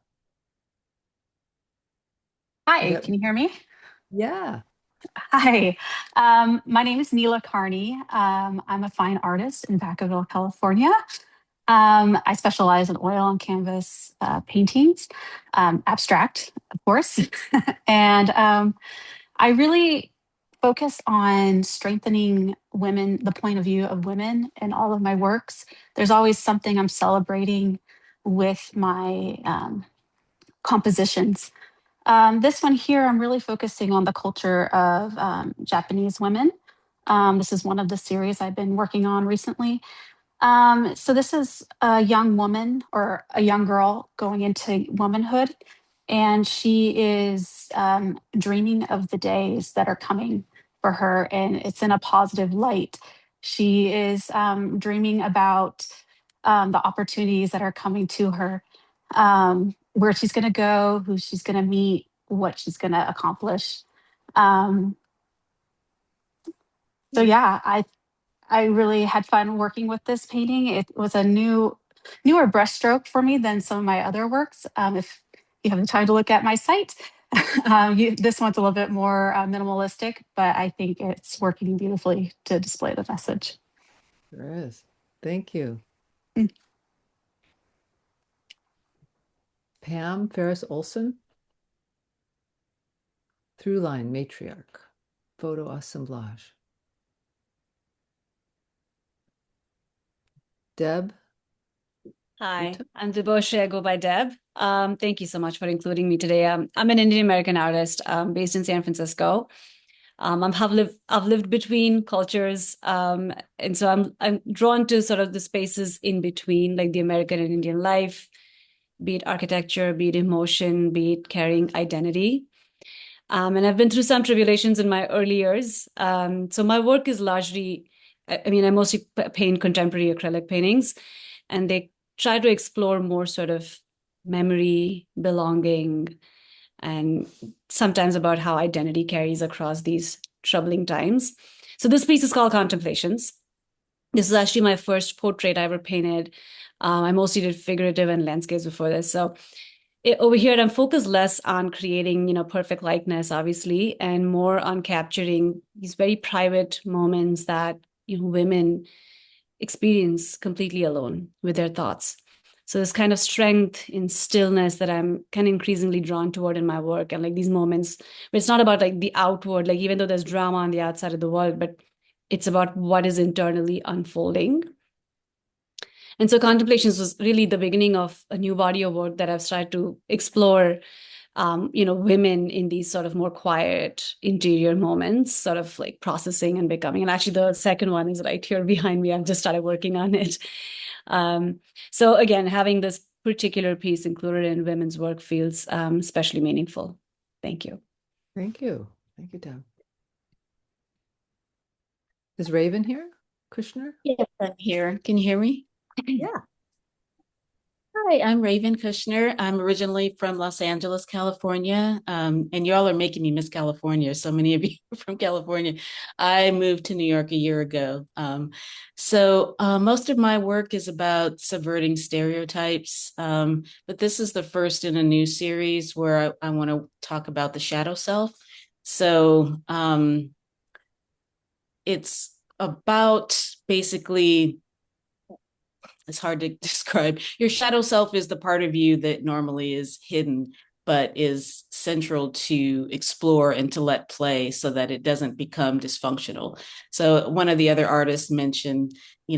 Hi, can you hear me? Yeah. Hi, my name is Neela Carney. I'm a fine artist in Vacaville, California. I specialize in oil and canvas paintings, abstract, of course. And I really focus on strengthening women, the point of view of women in all of my works. There's always something I'm celebrating with my compositions. This one here, I'm really focusing on the culture of Japanese women. This is one of the series I've been working on recently. So this is a young woman or a young girl going into womanhood, and she is dreaming of the days that are coming for her, and it's in a positive light. She is dreaming about the opportunities that are coming to her, where she's going to go, who she's going to meet, what she's going to accomplish. Um, so yeah, I really had fun working with this painting. It was a newer brushstroke for me than some of my other works. If you have the time to look at my site, this one's a little bit more minimalistic, but I think it's working beautifully to display the message. There is. Thank you. Pam Ferris Olson. Throughline Matriarch. Photo assemblage. Deb. Hi, I'm Deboshe. I go by Deb. Thank you so much for including me today. I'm an Indian American artist based in San Francisco. I've lived between cultures, and so I'm drawn to sort of the spaces in between, like the American and Indian life, be it architecture, be it emotion, be it carrying identity. And I've been through some tribulations in my early years. So my work is largely, I mean, I mostly paint contemporary acrylic paintings, and they try to explore more sort of memory, belonging, and sometimes about how identity carries across these troubling times. So this piece is called Contemplations. This is actually my first portrait I ever painted. I mostly did figurative and landscapes before this. So over here, I'm focused less on creating, perfect likeness, obviously, and more on capturing these very private moments that women experience completely alone with their thoughts. So this kind of strength in stillness that I'm kind of increasingly drawn toward in my work, and like these moments where it's not about like the outward, like even though there's drama on the outside of the world, but it's about what is internally unfolding. And so Contemplations was really the beginning of a new body of work that I've started to explore, women in these sort of more quiet interior moments, sort of like processing and becoming. And actually the second one is right here behind me. I've just started working on it. So again, having this particular piece included in women's work feels especially meaningful. Thank you. Thank you. Thank you, Deb. Is Raven here? Kushner? Yes, I'm here. Can you hear me? Yeah. Hi, I'm Raven Kushner. I'm originally from Los Angeles, California. And y'all are making me miss California. So many of you are from California. I moved to New York a year ago. Most of my work is about subverting stereotypes. But this is the first in a new series where I want to talk about the shadow self. It's about basically, it's hard to describe. Your shadow self is the part of you that normally is hidden, but is central to explore and to let play so that it doesn't become dysfunctional. So one of the other artists mentioned,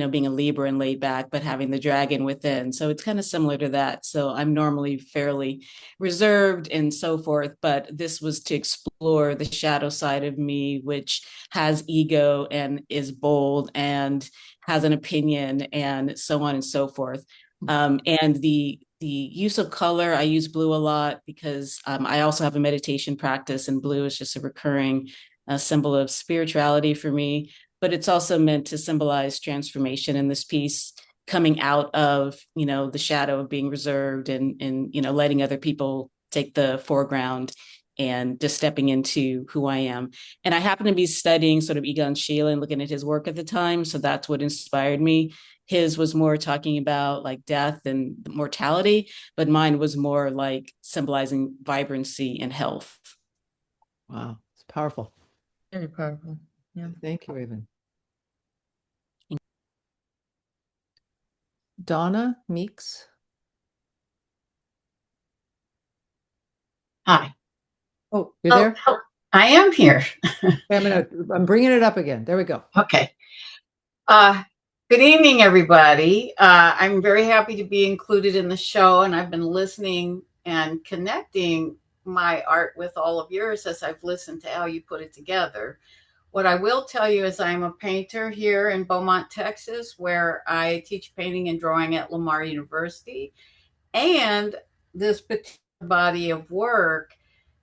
being a Libra and laid back, but having the dragon within. So it's kind of similar to that. So I'm normally fairly reserved and so forth, but this was to explore the shadow side of me, which has ego and is bold and has an opinion and so on and so forth. And the use of color, I use blue a lot because I also have a meditation practice, and blue is just a recurring symbol of spirituality for me. But it's also meant to symbolize transformation in this piece, coming out of the shadow of being reserved and letting other people take the foreground and just stepping into who I am. And I happened to be studying sort of Egon Schiele and looking at his work at the time. So that's what inspired me. His was more talking about like death and mortality, but mine was more like symbolizing vibrancy and health. Wow, it's powerful. Very powerful. Yeah. Thank you, Raven. Donna Meeks. Hi. Oh, you're there? I am here. I'm bringing it up again. There we go. Okay. Good evening, everybody. I'm very happy to be included in the show, and I've been listening and connecting my art with all of yours as I've listened to how you put it together. What I will tell you is I'm a painter here in Beaumont, Texas, where I teach painting and drawing at Lamar University. And this particular body of work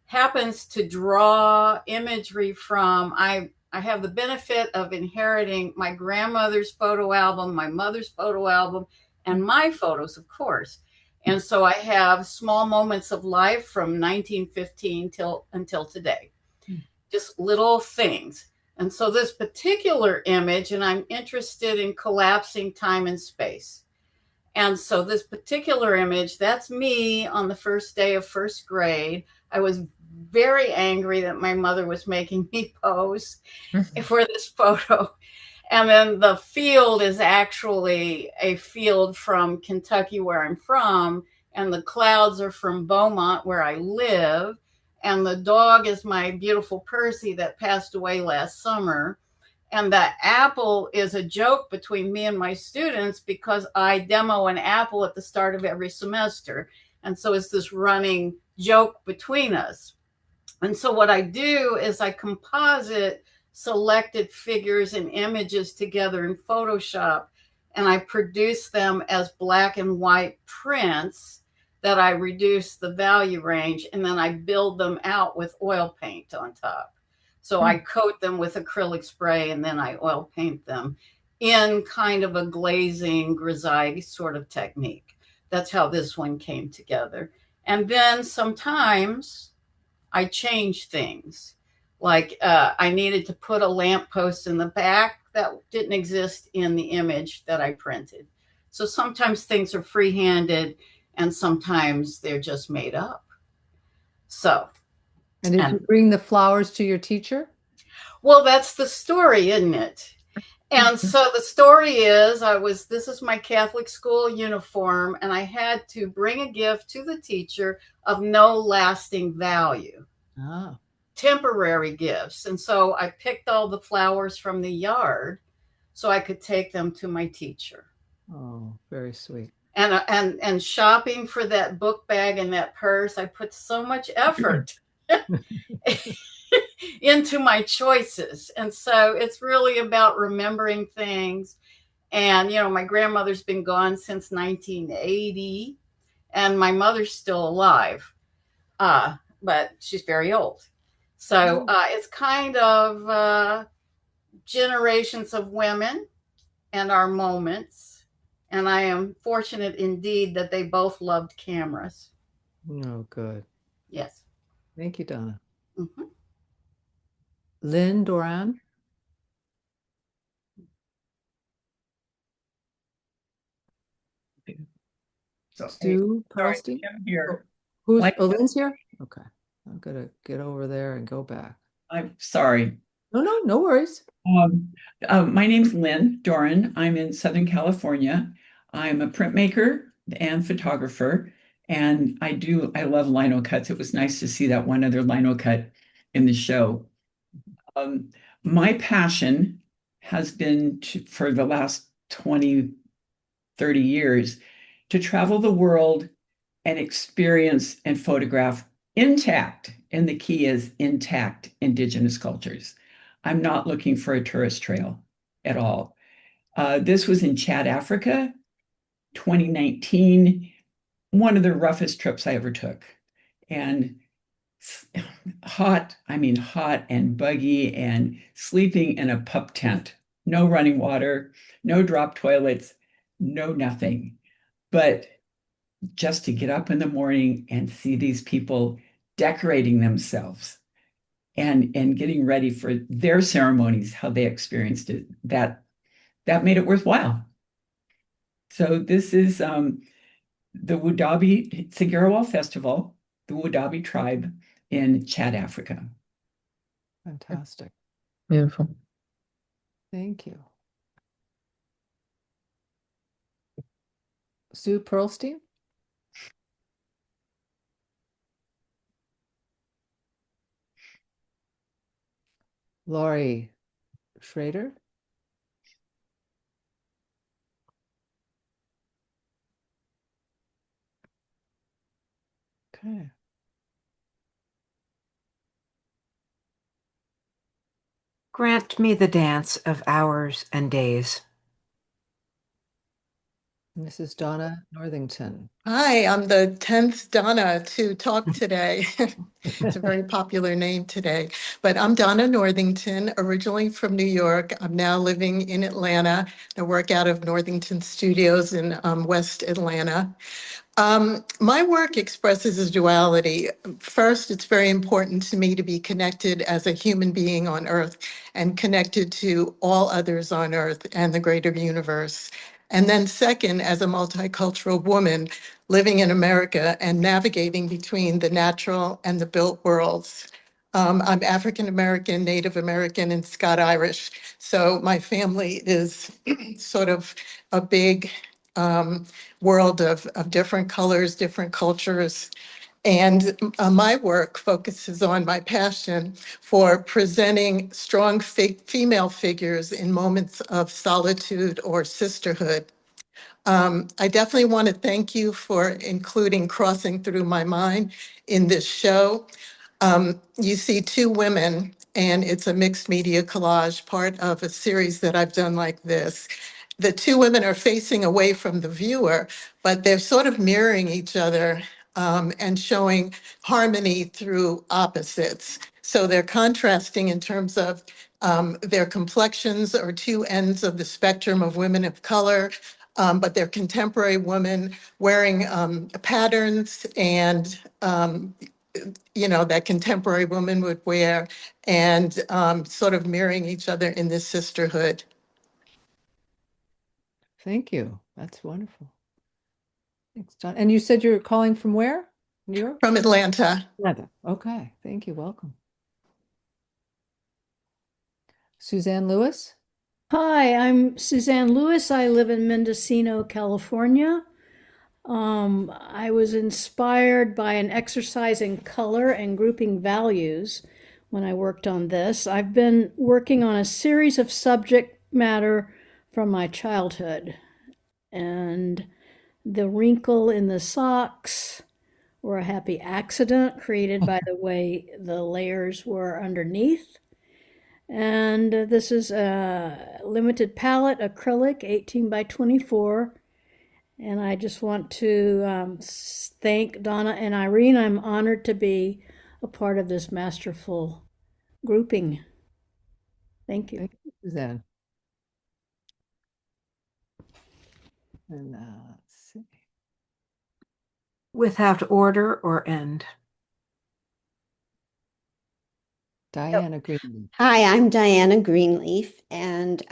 happens to draw imagery from, I have the benefit of inheriting my grandmother's photo album, my mother's photo album, and my photos, of course. And so I have small moments of life from 1915 until today, just little things. And so this particular image, and I'm interested in collapsing time and space. And so this particular image, that's me on the first day of first grade. I was very angry that my mother was making me pose for this photo. And then the field is actually a field from Kentucky, where I'm from. And the clouds are from Beaumont, where I live. And the dog is my beautiful Percy that passed away last summer. And the apple is a joke between me and my students because I demo an apple at the start of every semester. And so it's this running joke between us. And so what I do is I composite selected figures and images together in Photoshop, and I produce them as black and white prints that I reduce the value range, and then I build them out with oil paint on top. So I coat them with acrylic spray, and then I oil paint them in kind of a glazing grisaille sort of technique. That's how this one came together. And then sometimes I change things. Like I needed to put a lamppost in the back that didn't exist in the image that I printed. So sometimes things are free-handed and sometimes they're just made up. So. And did you bring the flowers to your teacher? Well, that's the story, isn't it? And so the story is this is my Catholic school uniform, and I had to bring a gift to the teacher of no lasting value. Oh. Temporary gifts. And so I picked all the flowers from the yard so I could take them to my teacher. Oh, very sweet. And shopping for that book bag and that purse, I put so much effort into my choices. And so it's really about remembering things. And, my grandmother's been gone since 1980, and my mother's still alive, but she's very old. So it's kind of generations of women and our moments. And I am fortunate indeed that they both loved cameras. Oh, good. Yes. Thank you, Donna. Mm-hmm. Lynn Doran. Sue Pearlstein. I'm here. Lynn's here? Okay. I'm gonna get over there and go back. I'm sorry. No worries. My name's Lynn Doran. I'm in Southern California. I'm a printmaker and photographer, and I love lino cuts. It was nice to see that one other lino cut in the show. My passion has been for the last 20, 30 years to travel the world and experience and photograph intact, and the key is intact Indigenous cultures. I'm not looking for a tourist trail at all. This was in Chad, Africa, 2019, one of the roughest trips I ever took. And hot and buggy, and sleeping in a pup tent. No running water, no drop toilets, no nothing. But just to get up in the morning and see these people decorating themselves and getting ready for their ceremonies, how they experienced it, that made it worthwhile. So this is the Wudabi Sagarawal Festival, the Wudabi tribe in Chad, Africa. Fantastic. Beautiful. Thank you. Sue Pearlstein. Laurie Schrader. Okay. Grant me the dance of hours and days. And this is Donna Northington. Hi, I'm the 10th Donna to talk today. It's a very popular name today, but I'm Donna Northington, originally from New York. I'm now living in Atlanta. I work out of Northington Studios in West Atlanta. My work expresses a duality. First, it's very important to me to be connected as a human being on Earth and connected to all others on Earth and the greater universe. And then second, as a multicultural woman living in America and navigating between the natural and the built worlds. I'm African American, Native American, and Scott Irish. So my family is sort of a big world of different colors, different cultures. And my work focuses on my passion for presenting strong female figures in moments of solitude or sisterhood. I definitely want to thank you for including Crossing Through My Mind in this show. You see two women, and it's a mixed media collage, part of a series that I've done like this. The two women are facing away from the viewer, but they're sort of mirroring each other and showing harmony through opposites. So they're contrasting in terms of their complexions or two ends of the spectrum of women of color, but they're contemporary women wearing patterns and that contemporary women would wear, and sort of mirroring each other in this sisterhood. Thank you. That's wonderful. Thanks, John. And you said you're calling from where? New York? From Atlanta. Atlanta. Okay. Thank you. Welcome. Suzanne Lewis. Hi, I'm Suzanne Lewis. I live in Mendocino, California. I was inspired by an exercise in color and grouping values when I worked on this. I've been working on a series of subject matter from my childhood, and the wrinkle in the socks were a happy accident created by the way the layers were underneath. And this is a limited palette acrylic 18 by 24. And I just want to thank Donna and Irene. I'm honored to be a part of this masterful grouping. Thank you. Thank you, Suzanne. And let's see. Without order or end. Diana Greenleaf. Hi, I'm Diana Greenleaf, and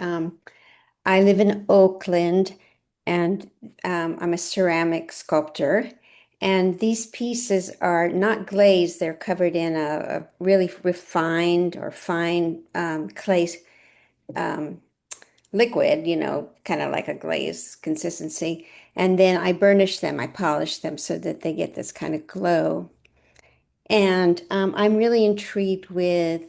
I live in Oakland, and I'm a ceramic sculptor. And these pieces are not glazed, they're covered in a really refined or fine clay liquid, kind of like a glaze consistency. And then I burnish them, I polish them so that they get this kind of glow. And I'm really intrigued with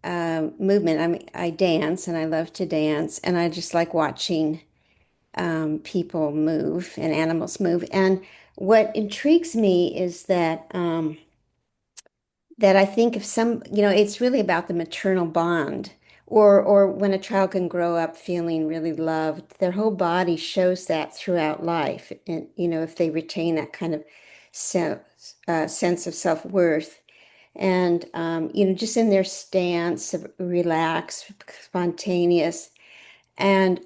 movement. I dance and I love to dance, and I just like watching people move and animals move. And what intrigues me is that I think if it's really about the maternal bond, or when a child can grow up feeling really loved, their whole body shows that throughout life. And if they retain that kind of sense of self-worth. And just in their stance, relaxed, spontaneous, or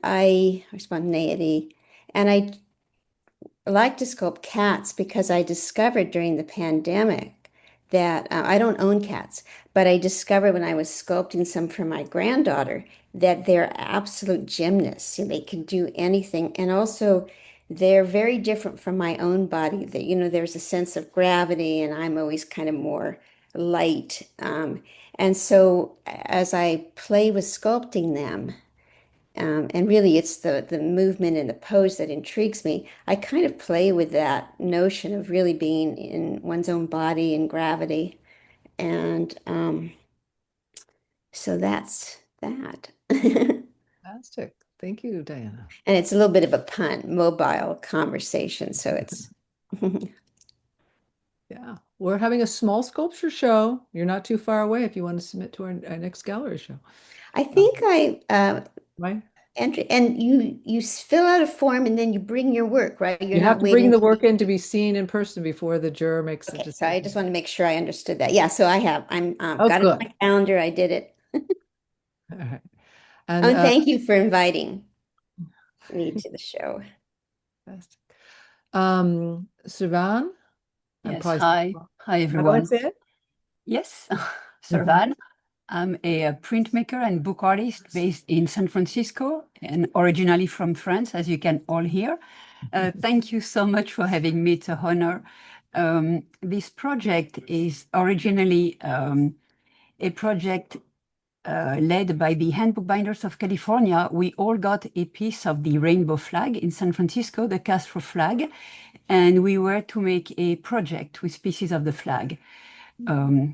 spontaneity. And I like to sculpt cats because I discovered during the pandemic that I don't own cats, but I discovered when I was sculpting some for my granddaughter that they're absolute gymnasts. They can do anything. And also, they're very different from my own body. That there's a sense of gravity, and I'm always kind of more light. And so, as I play with sculpting them, and really, it's the movement and the pose that intrigues me. I kind of play with that notion of really being in one's own body and gravity. And so that's that. Fantastic. Thank you, Diana. And it's a little bit of a pun, mobile conversation. So it's. Yeah. We're having a small sculpture show. You're not too far away if you want to submit to our next gallery show. I think right. And you fill out a form and then you bring your work, right? You're You have not to bring waiting the work in to be seen in person before the juror makes a Okay, so decision. I just want to make sure I understood that. Yeah, so I have. I'm Oh, got it on good. my calendar. I did it. All right. And thank you for inviting me to the show. Fantastic. Sirvan? Yes, hi How do I everyone. say it? Yes, Sirvan. I'm a printmaker and book artist based in San Francisco and originally from France, as you can all hear. Thank you so much for having me. It's an honor. This project is originally a project led by the Hand Bookbinders of California. We all got a piece of the rainbow flag in San Francisco, the Castro flag, and we were to make a project with pieces of the flag.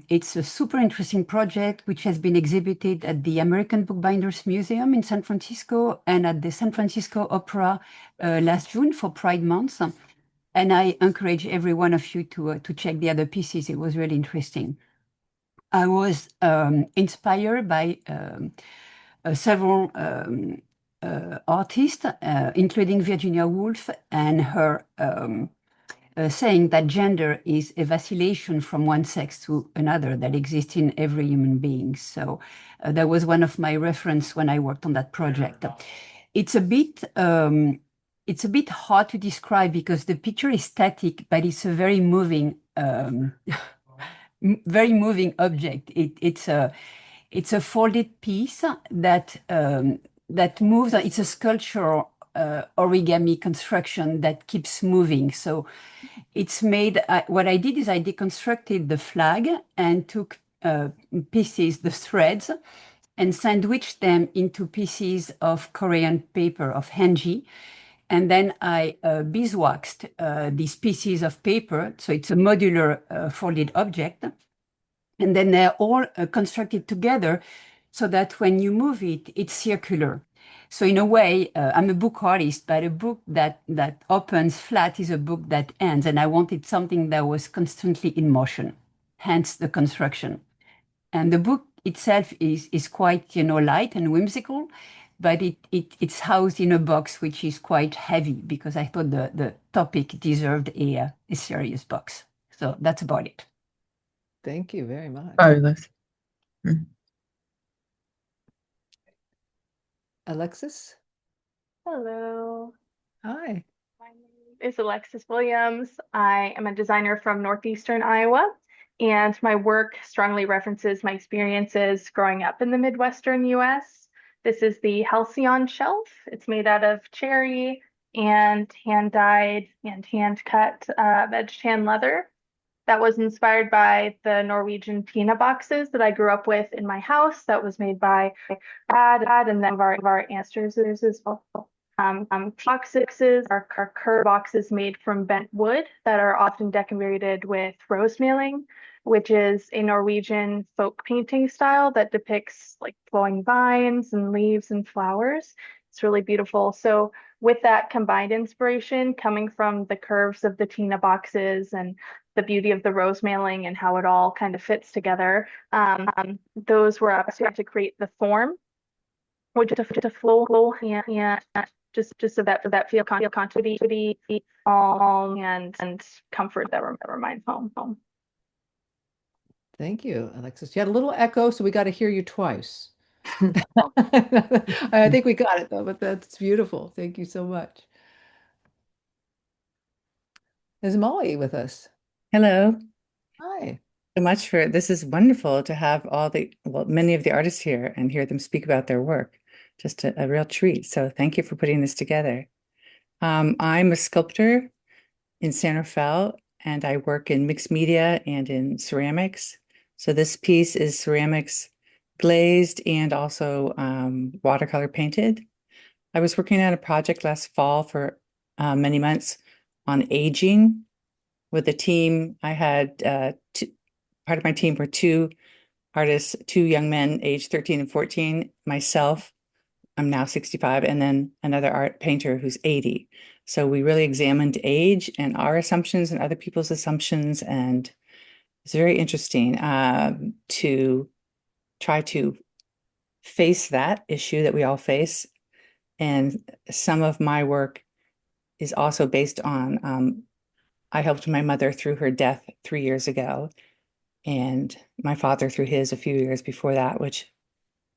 It's a super interesting project which has been exhibited at the American Bookbinders Museum in San Francisco and at the San Francisco Opera last June for Pride Month. And I encourage every one of you to check the other pieces. It was really interesting. I was inspired by several artists, including Virginia Woolf and her saying that gender is a vacillation from one sex to another that exists in every human being. So that was one of my reference when I worked on that project. It's a bit hard to describe because the picture is static, but it's a very moving very moving object. It's a folded piece that moves. It's a sculptural origami construction that keeps moving. So it's made. What I did is I deconstructed the flag and took pieces, the threads, and sandwiched them into pieces of Korean paper of hanji. And then I beeswaxed these pieces of paper. So it's a modular folded object. And then they're all constructed together so that when you move it, it's circular. So in a way, I'm a book artist, but a book that opens flat is a book that ends. And I wanted something that was constantly in motion, hence the construction. And the book itself is quite, light and whimsical, but it's housed in a box which is quite heavy because I thought the topic deserved a serious box. So that's about it. Thank you very much. Fabulous. Alexis? Hello. Hi. is Alexis Williams. I am a designer from Northeastern Iowa, and my work strongly references my experiences growing up in the Midwestern US. This is the Halcyon shelf. It's made out of cherry and hand-dyed and hand-cut veg tan leather. That was inspired by the Norwegian Tina boxes that I grew up with in my house. That was made by dad and then of our ancestors as well. Boxes are curved boxes made from bent wood that are often decorated with rose mailing, which is a Norwegian folk painting style that depicts like flowing vines and leaves and flowers. It's really beautiful. So with that combined inspiration coming from the curves of the Tina boxes and the beauty of the rose mailing and how it all kind of fits together, those were up to create the form, which is to flow and just so that feel continuity, calm and comfort that reminds home. Thank you, Alexis. You had a little echo, so we got to hear you twice. I think we got it though, but that's beautiful. Thank you so much. Is Molly with us? Hello. Hi. So much for this is wonderful to have many of the artists here and hear them speak about their work. Just a real treat. So thank you for putting this together. I'm a sculptor in San Rafael, and I work in mixed media and in ceramics. So this piece is ceramics glazed and also watercolor painted. I was working on a project last fall for many months on aging with a team. I had part of my team were two artists, two young men, aged 13 and 14, myself. I'm now 65, and then another art painter who's 80. So we really examined age and our assumptions and other people's assumptions, and it's very interesting to try to face that issue that we all face. And some of my work is also based on, I helped my mother through her death 3 years ago, and my father through his a few years before that, which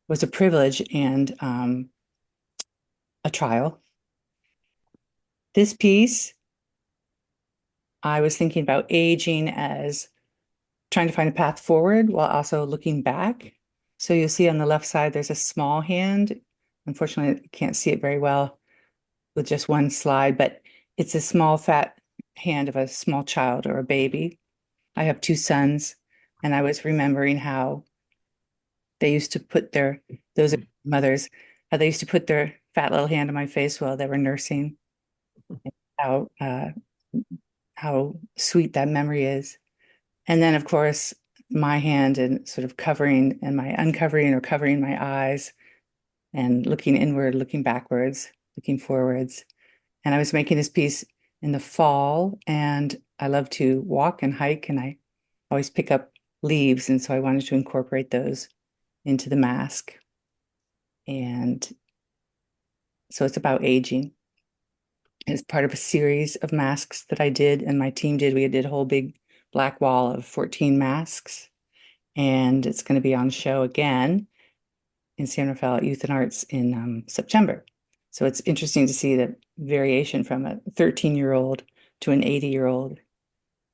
was a privilege and a trial. This piece, I was thinking about aging as trying to find a path forward while also looking back. So you'll see on the left side, there's a small hand. Unfortunately, I can't see it very well with just one slide, but it's a small, fat hand of a small child or a baby. I have two sons, and I was remembering how they used to put those are mothers, how they used to put their fat little hand on my face while they were nursing. How sweet that memory is. And then, of course, my hand and sort of covering and my uncovering or covering my eyes and looking inward, looking backwards, looking forwards. And I was making this piece in the fall, and I love to walk and hike, and I always pick up leaves. And so I wanted to incorporate those into the mask. And so it's about aging. It's part of a series of masks that I did and my team did. We did a whole big black wall of 14 masks, and it's going to be on show again in San Rafael at Youth and Arts in September. So it's interesting to see the variation from a 13-year-old to an 80-year-old,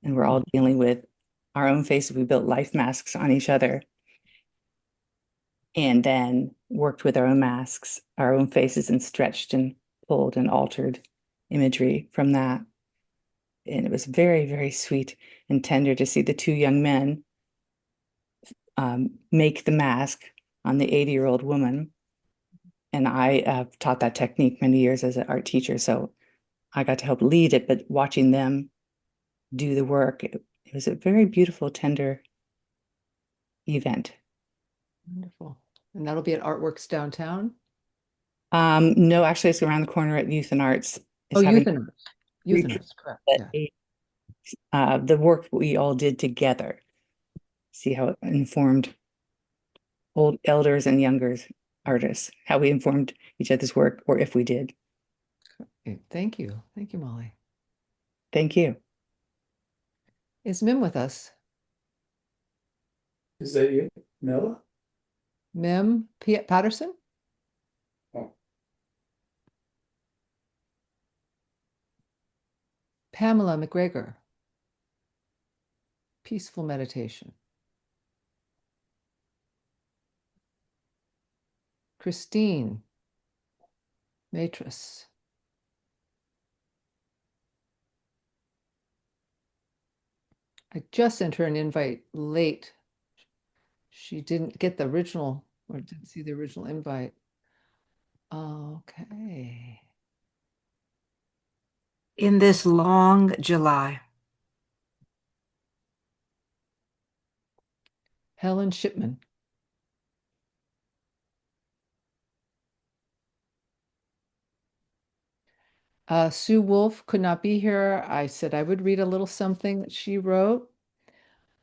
and we're all dealing with our own faces. We built life masks on each other and then worked with our own masks, our own faces, and stretched and pulled and altered imagery from that. And it was very, very sweet and tender to see the two young men make the mask on the 80-year-old woman. And I have taught that technique many years as an art teacher, so I got to help lead it, but watching them do the work, it was a very beautiful, tender event. Wonderful. And that'll be at Artworks downtown? No, actually, it's around the corner at Youth and Arts. Oh, Youth and Arts. Youth and Arts, correct. Yeah. The work we all did together. See how it informed old elders and younger artists, how we informed each other's work, or if we did. Okay, thank you. Thank you, Molly. Thank you. Is Mim with us? Is that you, Mila? Mim Patterson? Oh. Pamela McGregor, peaceful meditation. Christine, mattress. I just sent her an invite late. She didn't get the original or didn't see the original invite. Okay. In this long July. Helen Shipman. Sue Wolf could not be here. I said I would read a little something that she wrote.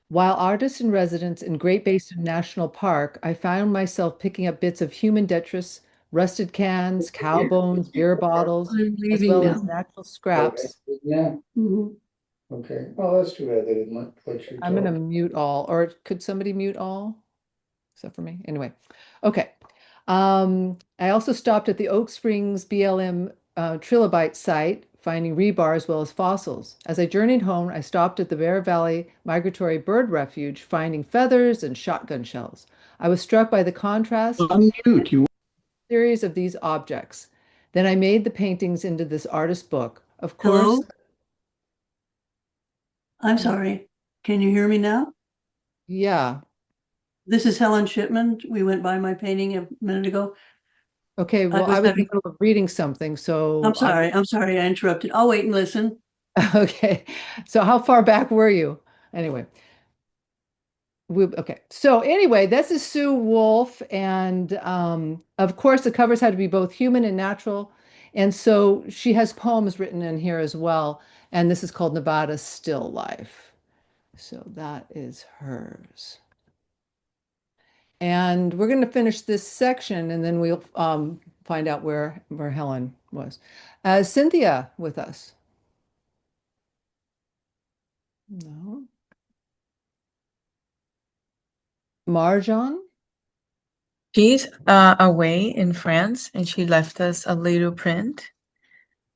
While artist in residence in Great Basin National Park, I found myself picking up bits of human detritus, rusted cans, cow bones, beer bottles, I'm as leaving well as now. natural scraps. Yeah. Okay. Oh, that's too bad they didn't let you I'm going to talk. mute all, or could somebody mute all? Except for me. Anyway, okay. I also stopped at the Oak Springs BLM trilobite site, finding rebar as well as fossils. As I journeyed home, I stopped at the Bear Valley Migratory Bird Refuge, finding feathers and shotgun shells. I was struck by the contrast series of these objects. Then I made the paintings into this artist book. Of course. Hello? I'm sorry. Can you hear me now? Yeah. This is Helen Shipman. We went by my painting a minute ago. Okay, well, I was in the middle of reading something, so I'm sorry, I interrupted. I'll wait and listen. Okay, so how far back were you? Anyway, okay. So anyway, this is Sue Wolf, and of course, the covers had to be both human and natural, and so she has poems written in here as well, and this is called Nevada Still Life. So that is hers. And we're going to finish this section, and then we'll find out where Helen was. Cynthia with us. No. Marjan? She's away in France and she left us a little print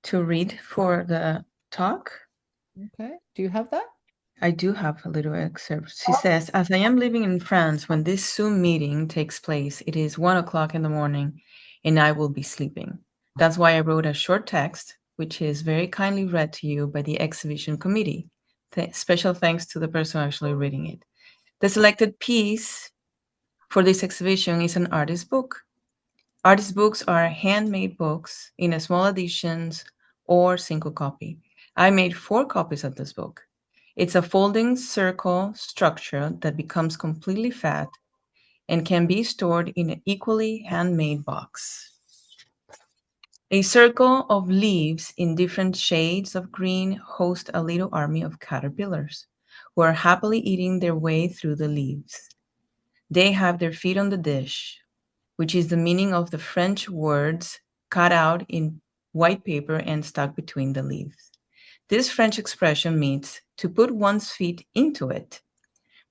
to read for the talk. Okay. Do you have that? I do have a little excerpt. She says, as I am living in France when this Zoom meeting takes place, it is 1 o'clock in the morning and I will be sleeping. That's why I wrote a short text, which is very kindly read to you by the exhibition committee. Special thanks to the person actually reading it. The selected piece for this exhibition is an artist book. Artist books are handmade books in a small editions or single copy. I made 4 copies of this book. It's a folding circle structure that becomes completely fat and can be stored in an equally handmade box. A circle of leaves in different shades of green host a little army of caterpillars who are happily eating their way through the leaves. They have their feet on the dish, which is the meaning of the French words cut out in white paper and stuck between the leaves. This French expression means to put one's feet into it,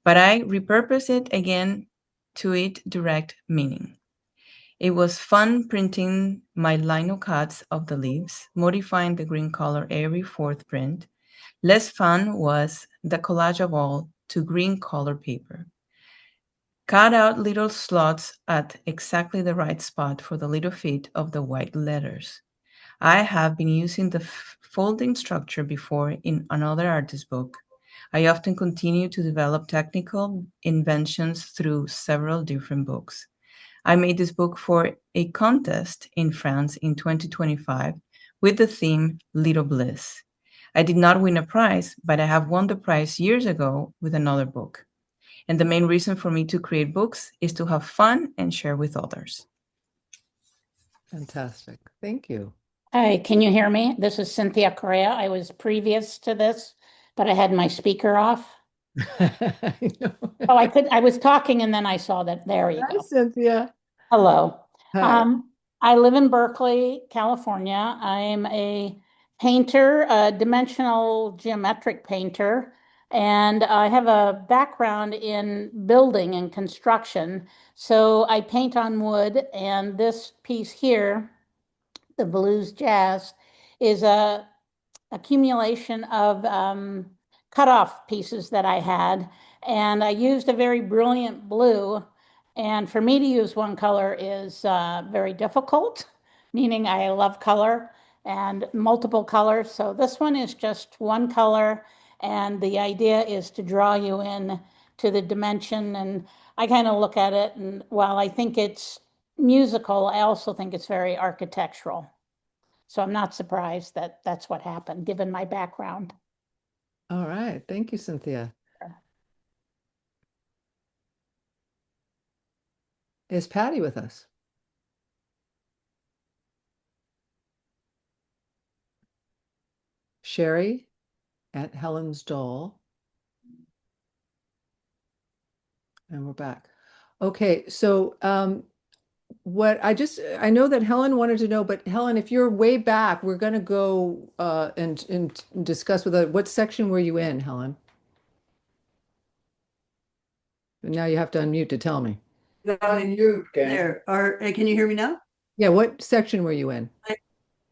but I repurpose it again to its direct meaning. It was fun printing my lino cuts of the leaves, modifying the green color every 4th print. Less fun was the collage of all to green color paper. Cut out little slots at exactly the right spot for the little feet of the white letters. I have been using the folding structure before in another artist book. I often continue to develop technical inventions through several different books. I made this book for a contest in France in 2025 with the theme Little Bliss. I did not win a prize, but I have won the prize years ago with another book. And the main reason for me to create books is to have fun and share with others. Fantastic. Thank you. Hi, can you hear me? This is Cynthia Correa. I was previous to this, but I had my speaker off. Oh, I was talking and then I saw that. There you Hi, go. Cynthia. Hello. Hi. I live in Berkeley, California. I'm a painter, a dimensional geometric painter, and I have a background in building and construction. So I paint on wood, and this piece here, the Blues Jazz, is a accumulation of cutoff pieces that I had, and I used a very brilliant blue. And for me to use one color is very difficult, meaning I love color and multiple colors. So this one is just one color, and the idea is to draw you in to the dimension. And I kind of look at it, and while I think it's musical, I also think it's very architectural. So I'm not surprised that that's what happened, given my background. All right. Thank you, Cynthia. Is Patty with us? Sherry at Helen's Dole. And we're back. Okay, so I know that Helen wanted to know, but Helen, if you're way back, we're going to go and discuss with what section were you in, Helen? And now you have to unmute to tell me. There. Can you hear me now? Yeah, what section were you in?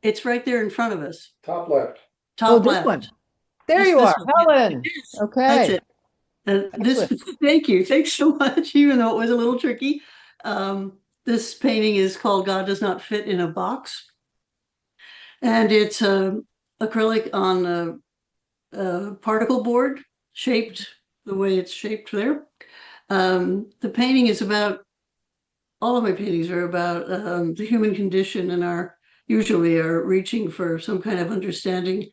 It's right there in front of us. Top left. Top this left. one. There This you are, one. Helen. Yes, Okay. that's it. Thank you. Thanks so much, even though it was a little tricky. This painting is called God Does Not Fit in a Box. And it's acrylic on a particle board, shaped the way it's shaped there. The painting is about, all of my paintings are about the human condition and usually are reaching for some kind of understanding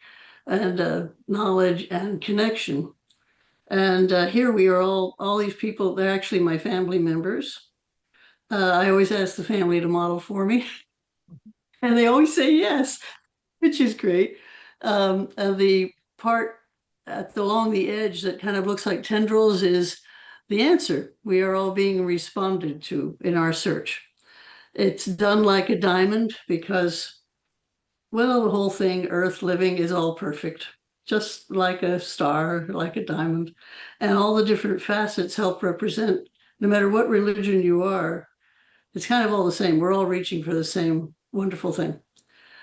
and knowledge and connection. And here we are all these people, they're actually my family members. I always ask the family to model for me. And they always say yes, which is great. And the part along the edge that kind of looks like tendrils is the answer. We are all being responded to in our search. It's done like a diamond because, well, the whole thing, Earth living, is all perfect, just like a star, like a diamond. And all the different facets help represent, no matter what religion you are, it's kind of all the same. We're all reaching for the same wonderful thing.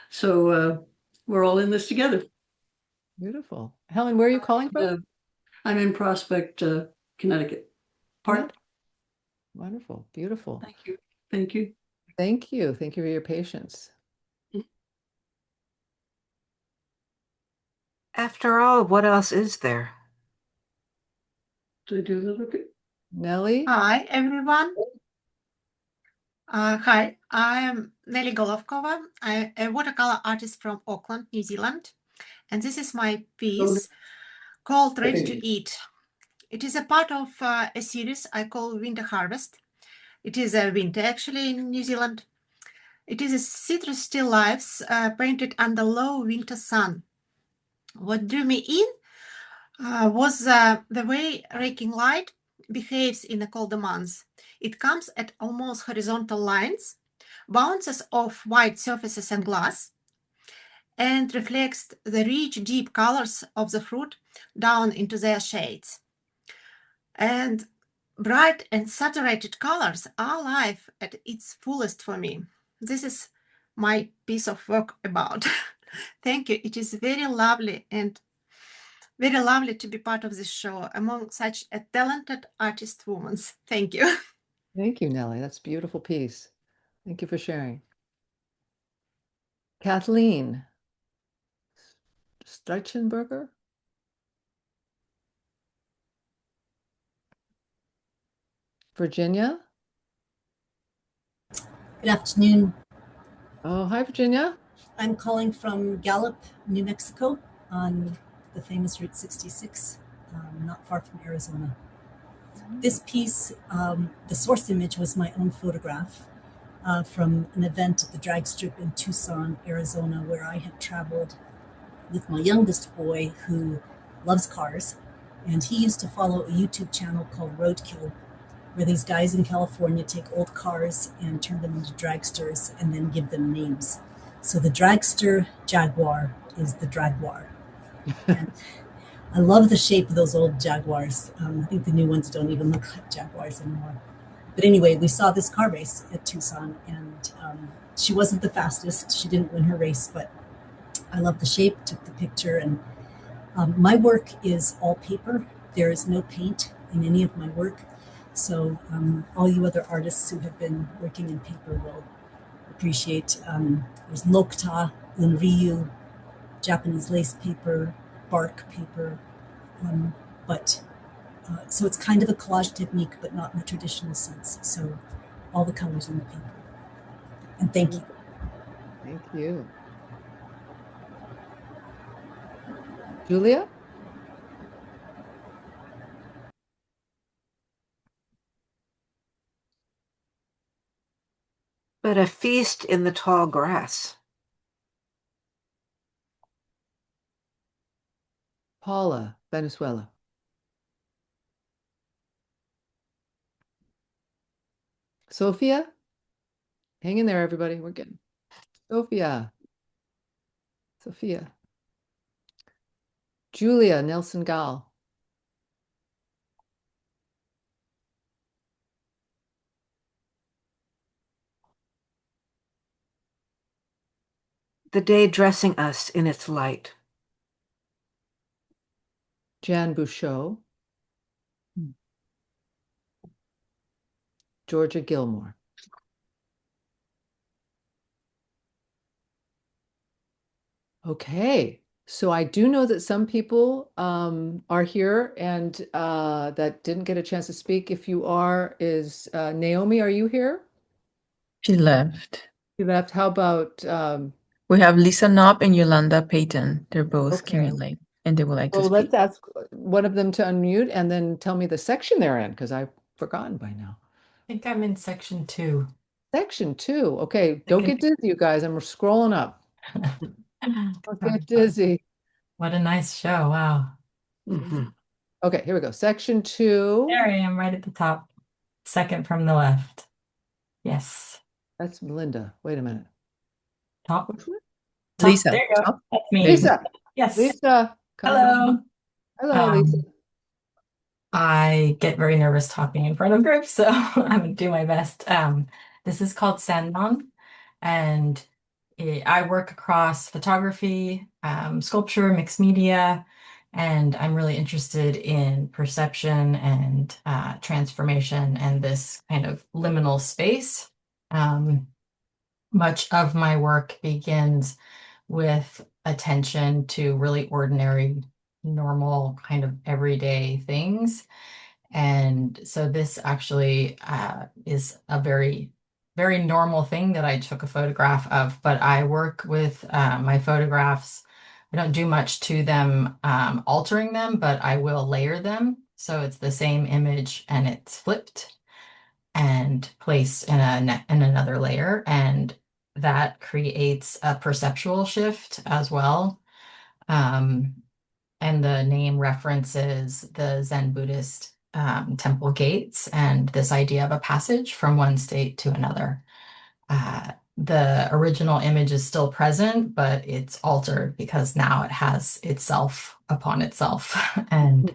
So we're all in this together. Beautiful. Helen, where are you calling from? I'm in Prospect, Connecticut. Pardon? Wonderful. Beautiful. Thank you. Thank you. Thank you. Thank you for your patience. After all, what else is there? Do I do the look at Nellie? Hi, everyone. Hi, I am Nelly Golovkova. I'm a watercolor artist from Auckland, New Zealand. And this is my piece called Ready to Eat. It is a part of a series I call Winter Harvest. It is a winter actually in New Zealand. It is a citrus still lifes painted under low winter sun. What drew me in was the way raking light behaves in the colder months. It comes at almost horizontal lines, bounces off white surfaces and glass, and reflects the rich, deep colors of the fruit down into their shades. And bright and saturated colors are life at its fullest for me. This is my piece of work about. Thank you. It is very lovely and very lovely to be part of this show among such a talented artist women. Thank you. Thank you, Nellie. That's a beautiful piece. Thank you for sharing. Kathleen Streichenberger. Virginia. Good afternoon. Oh, hi, Virginia. I'm calling from Gallup, New Mexico, on the famous Route 66, not far from Arizona. This piece, the source image was my own photograph from an event at the drag strip in Tucson, Arizona, where I had traveled with my youngest boy who loves cars. And he used to follow a YouTube channel called Roadkill, where these guys in California take old cars and turn them into dragsters and then give them names. So the dragster Jaguar is the Dragwar. And I love the shape of those old Jaguars. I think the new ones don't even look like Jaguars anymore. But anyway, we saw this car race at Tucson, and she wasn't the fastest. She didn't win her race, but I love the shape, took the picture, and my work is all paper. There is no paint in any of my work. So all you other artists who have been working in paper will appreciate. There's Lokta, Unryu, Japanese lace paper, bark paper. But so it's kind of a collage technique, but not in the traditional sense. So all the colors in the paper. And thank you. Thank you. Julia? But a feast in the tall grass. Paula, Venezuela. Sophia? Hang in there, everybody. We're getting Sophia. Sophia. Julia, Nelson Gal. The day dressing us in its light. Jan Bouchot. Georgia Gilmore. Okay, so I do know that some people are here and that didn't get a chance to speak. If you are, is Naomi, are you here? She left. You left. How about We have Lisa Knopp and Yolanda Payton. They're both Okay. currently, and they would like to well, speak. let's ask one of them to unmute and then tell me the section they're in, because I've forgotten by now. I think I'm in section 2. Section 2. Okay, don't get dizzy, you guys. I'm scrolling up. Don't get dizzy. What a nice show. Wow. Okay, here we go. Section 2. There I am, right at the top. Second from the left. Yes. That's Melinda. Wait a minute. Top. Which one? Lisa. There you go. That's me. Lisa. Yes. Lisa. Come Hello. on. Hello, Lisa. I get very nervous talking in front of groups, so I'm gonna do my best. This is called Sandon, and I work across photography, sculpture, mixed media, and I'm really interested in perception and transformation and this kind of liminal space. Much of my work begins with attention to really ordinary, normal, kind of everyday things. And so this actually is a very, very normal thing that I took a photograph of, but I work with my photographs. I don't do much to them, altering them, but I will layer them. So it's the same image and it's flipped and placed in another layer. And that creates a perceptual shift as well. And the name references the Zen Buddhist temple gates and this idea of a passage from one state to another. The original image is still present, but it's altered because now it has itself upon itself. And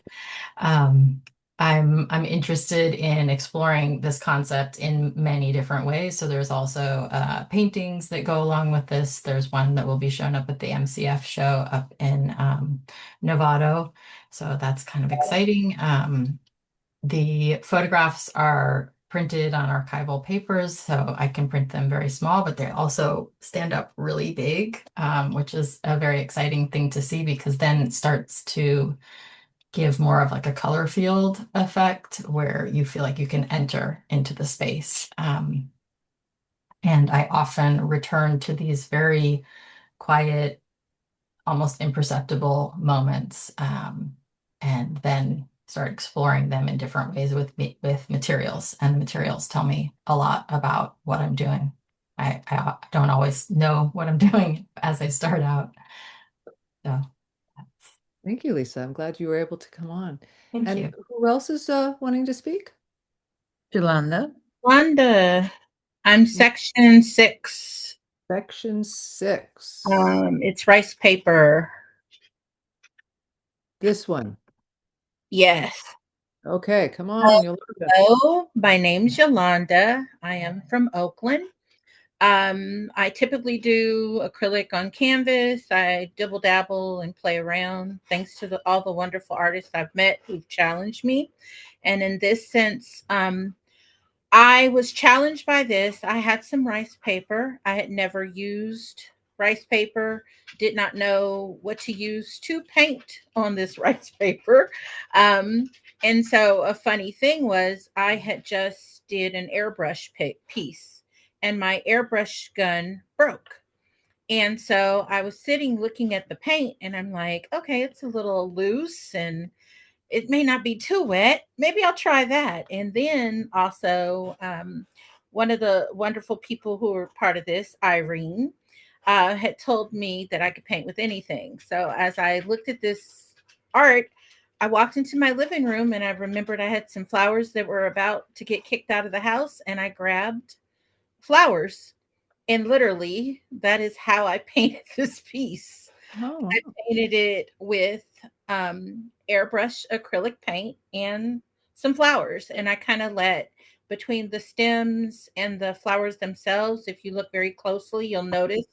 I'm interested in exploring this concept in many different ways. So there's also paintings that go along with this. There's one that will be shown up at the MCF show up in Novato. So that's kind of exciting. The photographs are printed on archival papers, so I can print them very small, but they also stand up really big, which is a very exciting thing to see because then it starts to give more of like a color field effect where you feel like you can enter into the space. And I often return to these very quiet, almost imperceptible moments, and then start exploring them in different ways with materials. And the materials tell me a lot about what I'm doing. I don't always know what I'm doing as I start out. So Thank you, Lisa. I'm glad you were able to come on. Thank and you. Who else is wanting to speak? Yolanda. Wanda, I'm section 6. Section 6. It's rice paper. This one. Yes. Okay, come on, Yolanda. Hello, my name's Yolanda. I am from Oakland. I typically do acrylic on canvas. I dibble dabble and play around thanks to all the wonderful artists I've met who've challenged me. And in this sense, I was challenged by this. I had some rice paper. I had never used rice paper, did not know what to use to paint on this rice paper. And so a funny thing was I had just did an airbrush piece and my airbrush gun broke. And so I was sitting looking at the paint and I'm like, okay, it's a little loose and it may not be too wet. Maybe I'll try that. And then also, one of the wonderful people who were part of this, Irene, had told me that I could paint with anything. So as I looked at this art, I walked into my living room and I remembered I had some flowers that were about to get kicked out of the house, and I grabbed flowers. And literally, that is how I painted this piece. Oh. I painted it with airbrush acrylic paint and some flowers. And I kind of let between the stems and the flowers themselves, if you look very closely, you'll notice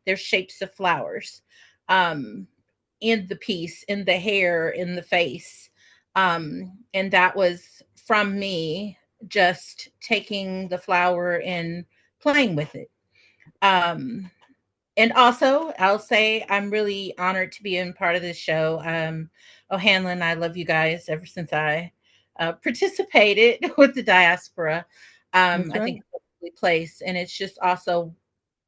there's shapes of flowers in the piece, in the hair, in the face. And that was from me just taking the flower and playing with it. And also, I'll say I'm really honored to be in part of this show. O'Hanlon, I love you guys ever since I participated with the diaspora. That's I right. think it's a lovely place, and it's just also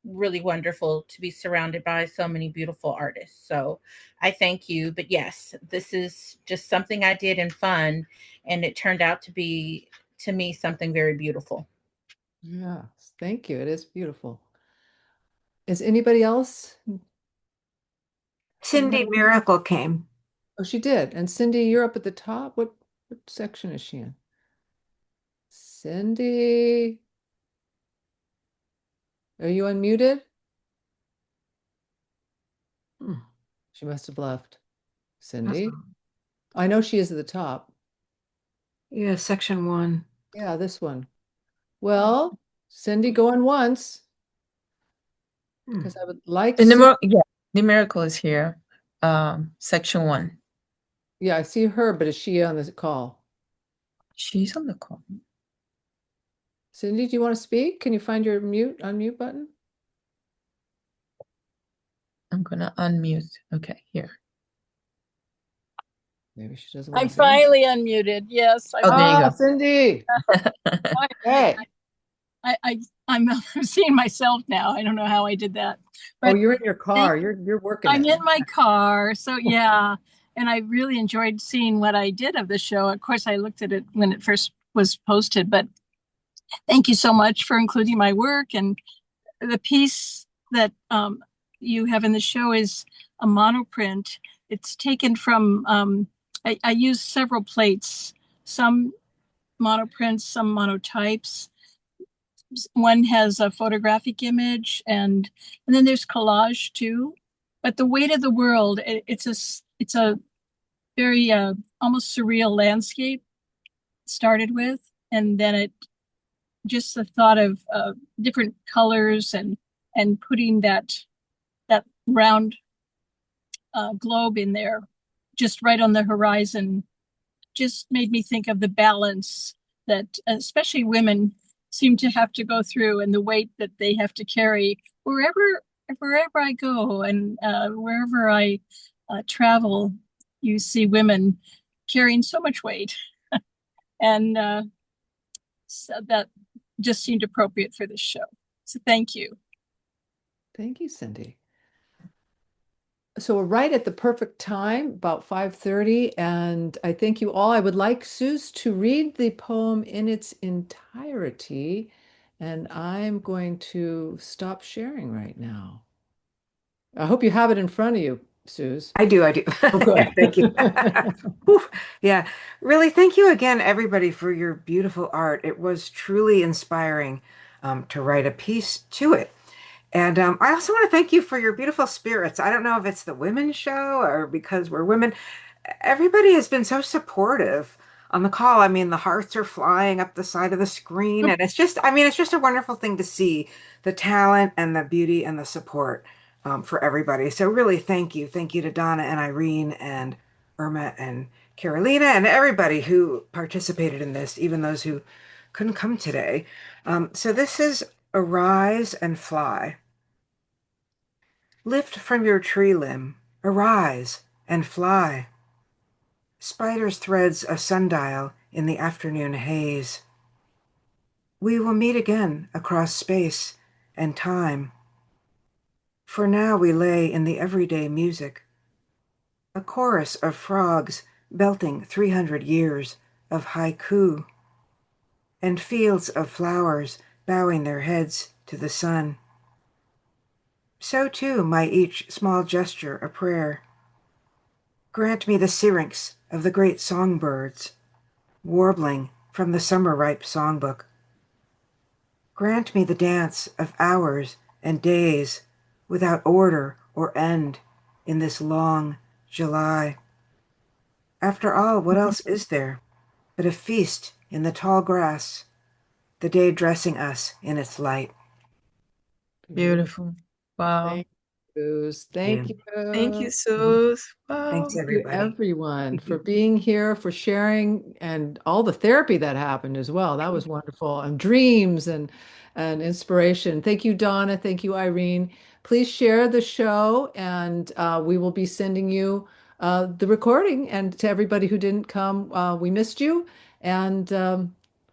really wonderful to be surrounded by so many beautiful artists. So I thank you. But yes, this is just something I did in fun, and it turned out to be, to me, something very beautiful. Yes, thank you. It is beautiful. Is anybody else? Cindy Miracle came. Oh, she did. And Cindy, you're up at the top. What section is she in? Cindy, are you unmuted? She must have left. Cindy? I know she is at the top. Yeah, section 1. Yeah, this one. Well, Cindy going once. Because I would like the miracle is here. Section 1. Yeah, I see her, but is she on the call? She's on the call. Cindy, do you want to speak? Can you find your unmute button? I'm gonna unmute. Okay, here. Maybe she doesn't want I'm to say finally unmuted. Yes. Oh, there you go. Cindy. Hey. I'm seeing myself now. I don't know how I did that. Oh, you're in your car. You're working. I'm in my car. So yeah. And I really enjoyed seeing what I did of the show. Of course, I looked at it when it first was posted, but thank you so much for including my work. And the piece that you have in the show is a monoprint. It's taken from, I used several plates, some monoprints, some monotypes. One has a photographic image and then there's collage too. But the weight of the world, it's a very almost surreal landscape started with, and then it just the thought of different colors and putting that round globe in there just right on the horizon just made me think of the balance that especially women seem to have to go through and the weight that they have to carry wherever I go and wherever I travel. You see women carrying so much weight and so that just seemed appropriate for this show. So thank you. Thank you, Cindy. So we're right at the perfect time, about 5:30, and I thank you all. I would like Suze to read the poem in its entirety, and I'm going to stop sharing right now. I hope you have it in front of you, Suze. I do. Oh, good. Yeah, thank you. Yeah, really, thank you again, everybody, for your beautiful art. It was truly inspiring to write a piece to it. And I also want to thank you for your beautiful spirits. I don't know if it's the women's show or because we're women. Everybody has been so supportive on the call. I mean, the hearts are flying up the side of the screen, and it's just, I mean, it's just a wonderful thing to see the talent and the beauty and the support for everybody. So really, thank you. Thank you to Donna and Irene and Irma and Carolina and everybody who participated in this, even those who couldn't come today. So this is Arise and Fly. Lift from your tree limb, arise and fly. Spiders threads a sundial in the afternoon haze. We will meet again across space and time. For now we lay in the everyday music, a chorus of frogs belting 300 years of haiku, and fields of flowers bowing their heads to the sun. So too might each small gesture a prayer. Grant me the syrinx of the great songbirds, warbling from the summer-ripe songbook. Grant me the dance of hours and days without order or end in this long July. After all, what else is there but a feast in the tall grass, the day dressing us in its light? Beautiful. Wow. Thank you. Thank you. Thank you, Suze. Wow. Thanks, Thank you, everybody. everyone, for being here, for sharing, and all the therapy that happened as well. That was wonderful. And dreams and inspiration. Thank you, Donna. Thank you, Irene. Please share the show, and we will be sending you the recording. And to everybody who didn't come, we missed you, and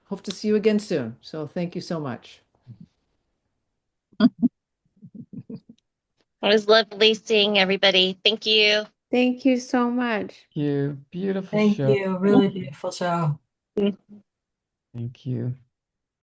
hope to see you again soon. So thank you so much. It was lovely seeing everybody. Thank you. Thank you so much. Thank you. Beautiful Thank show. you. Really beautiful show. Thank you.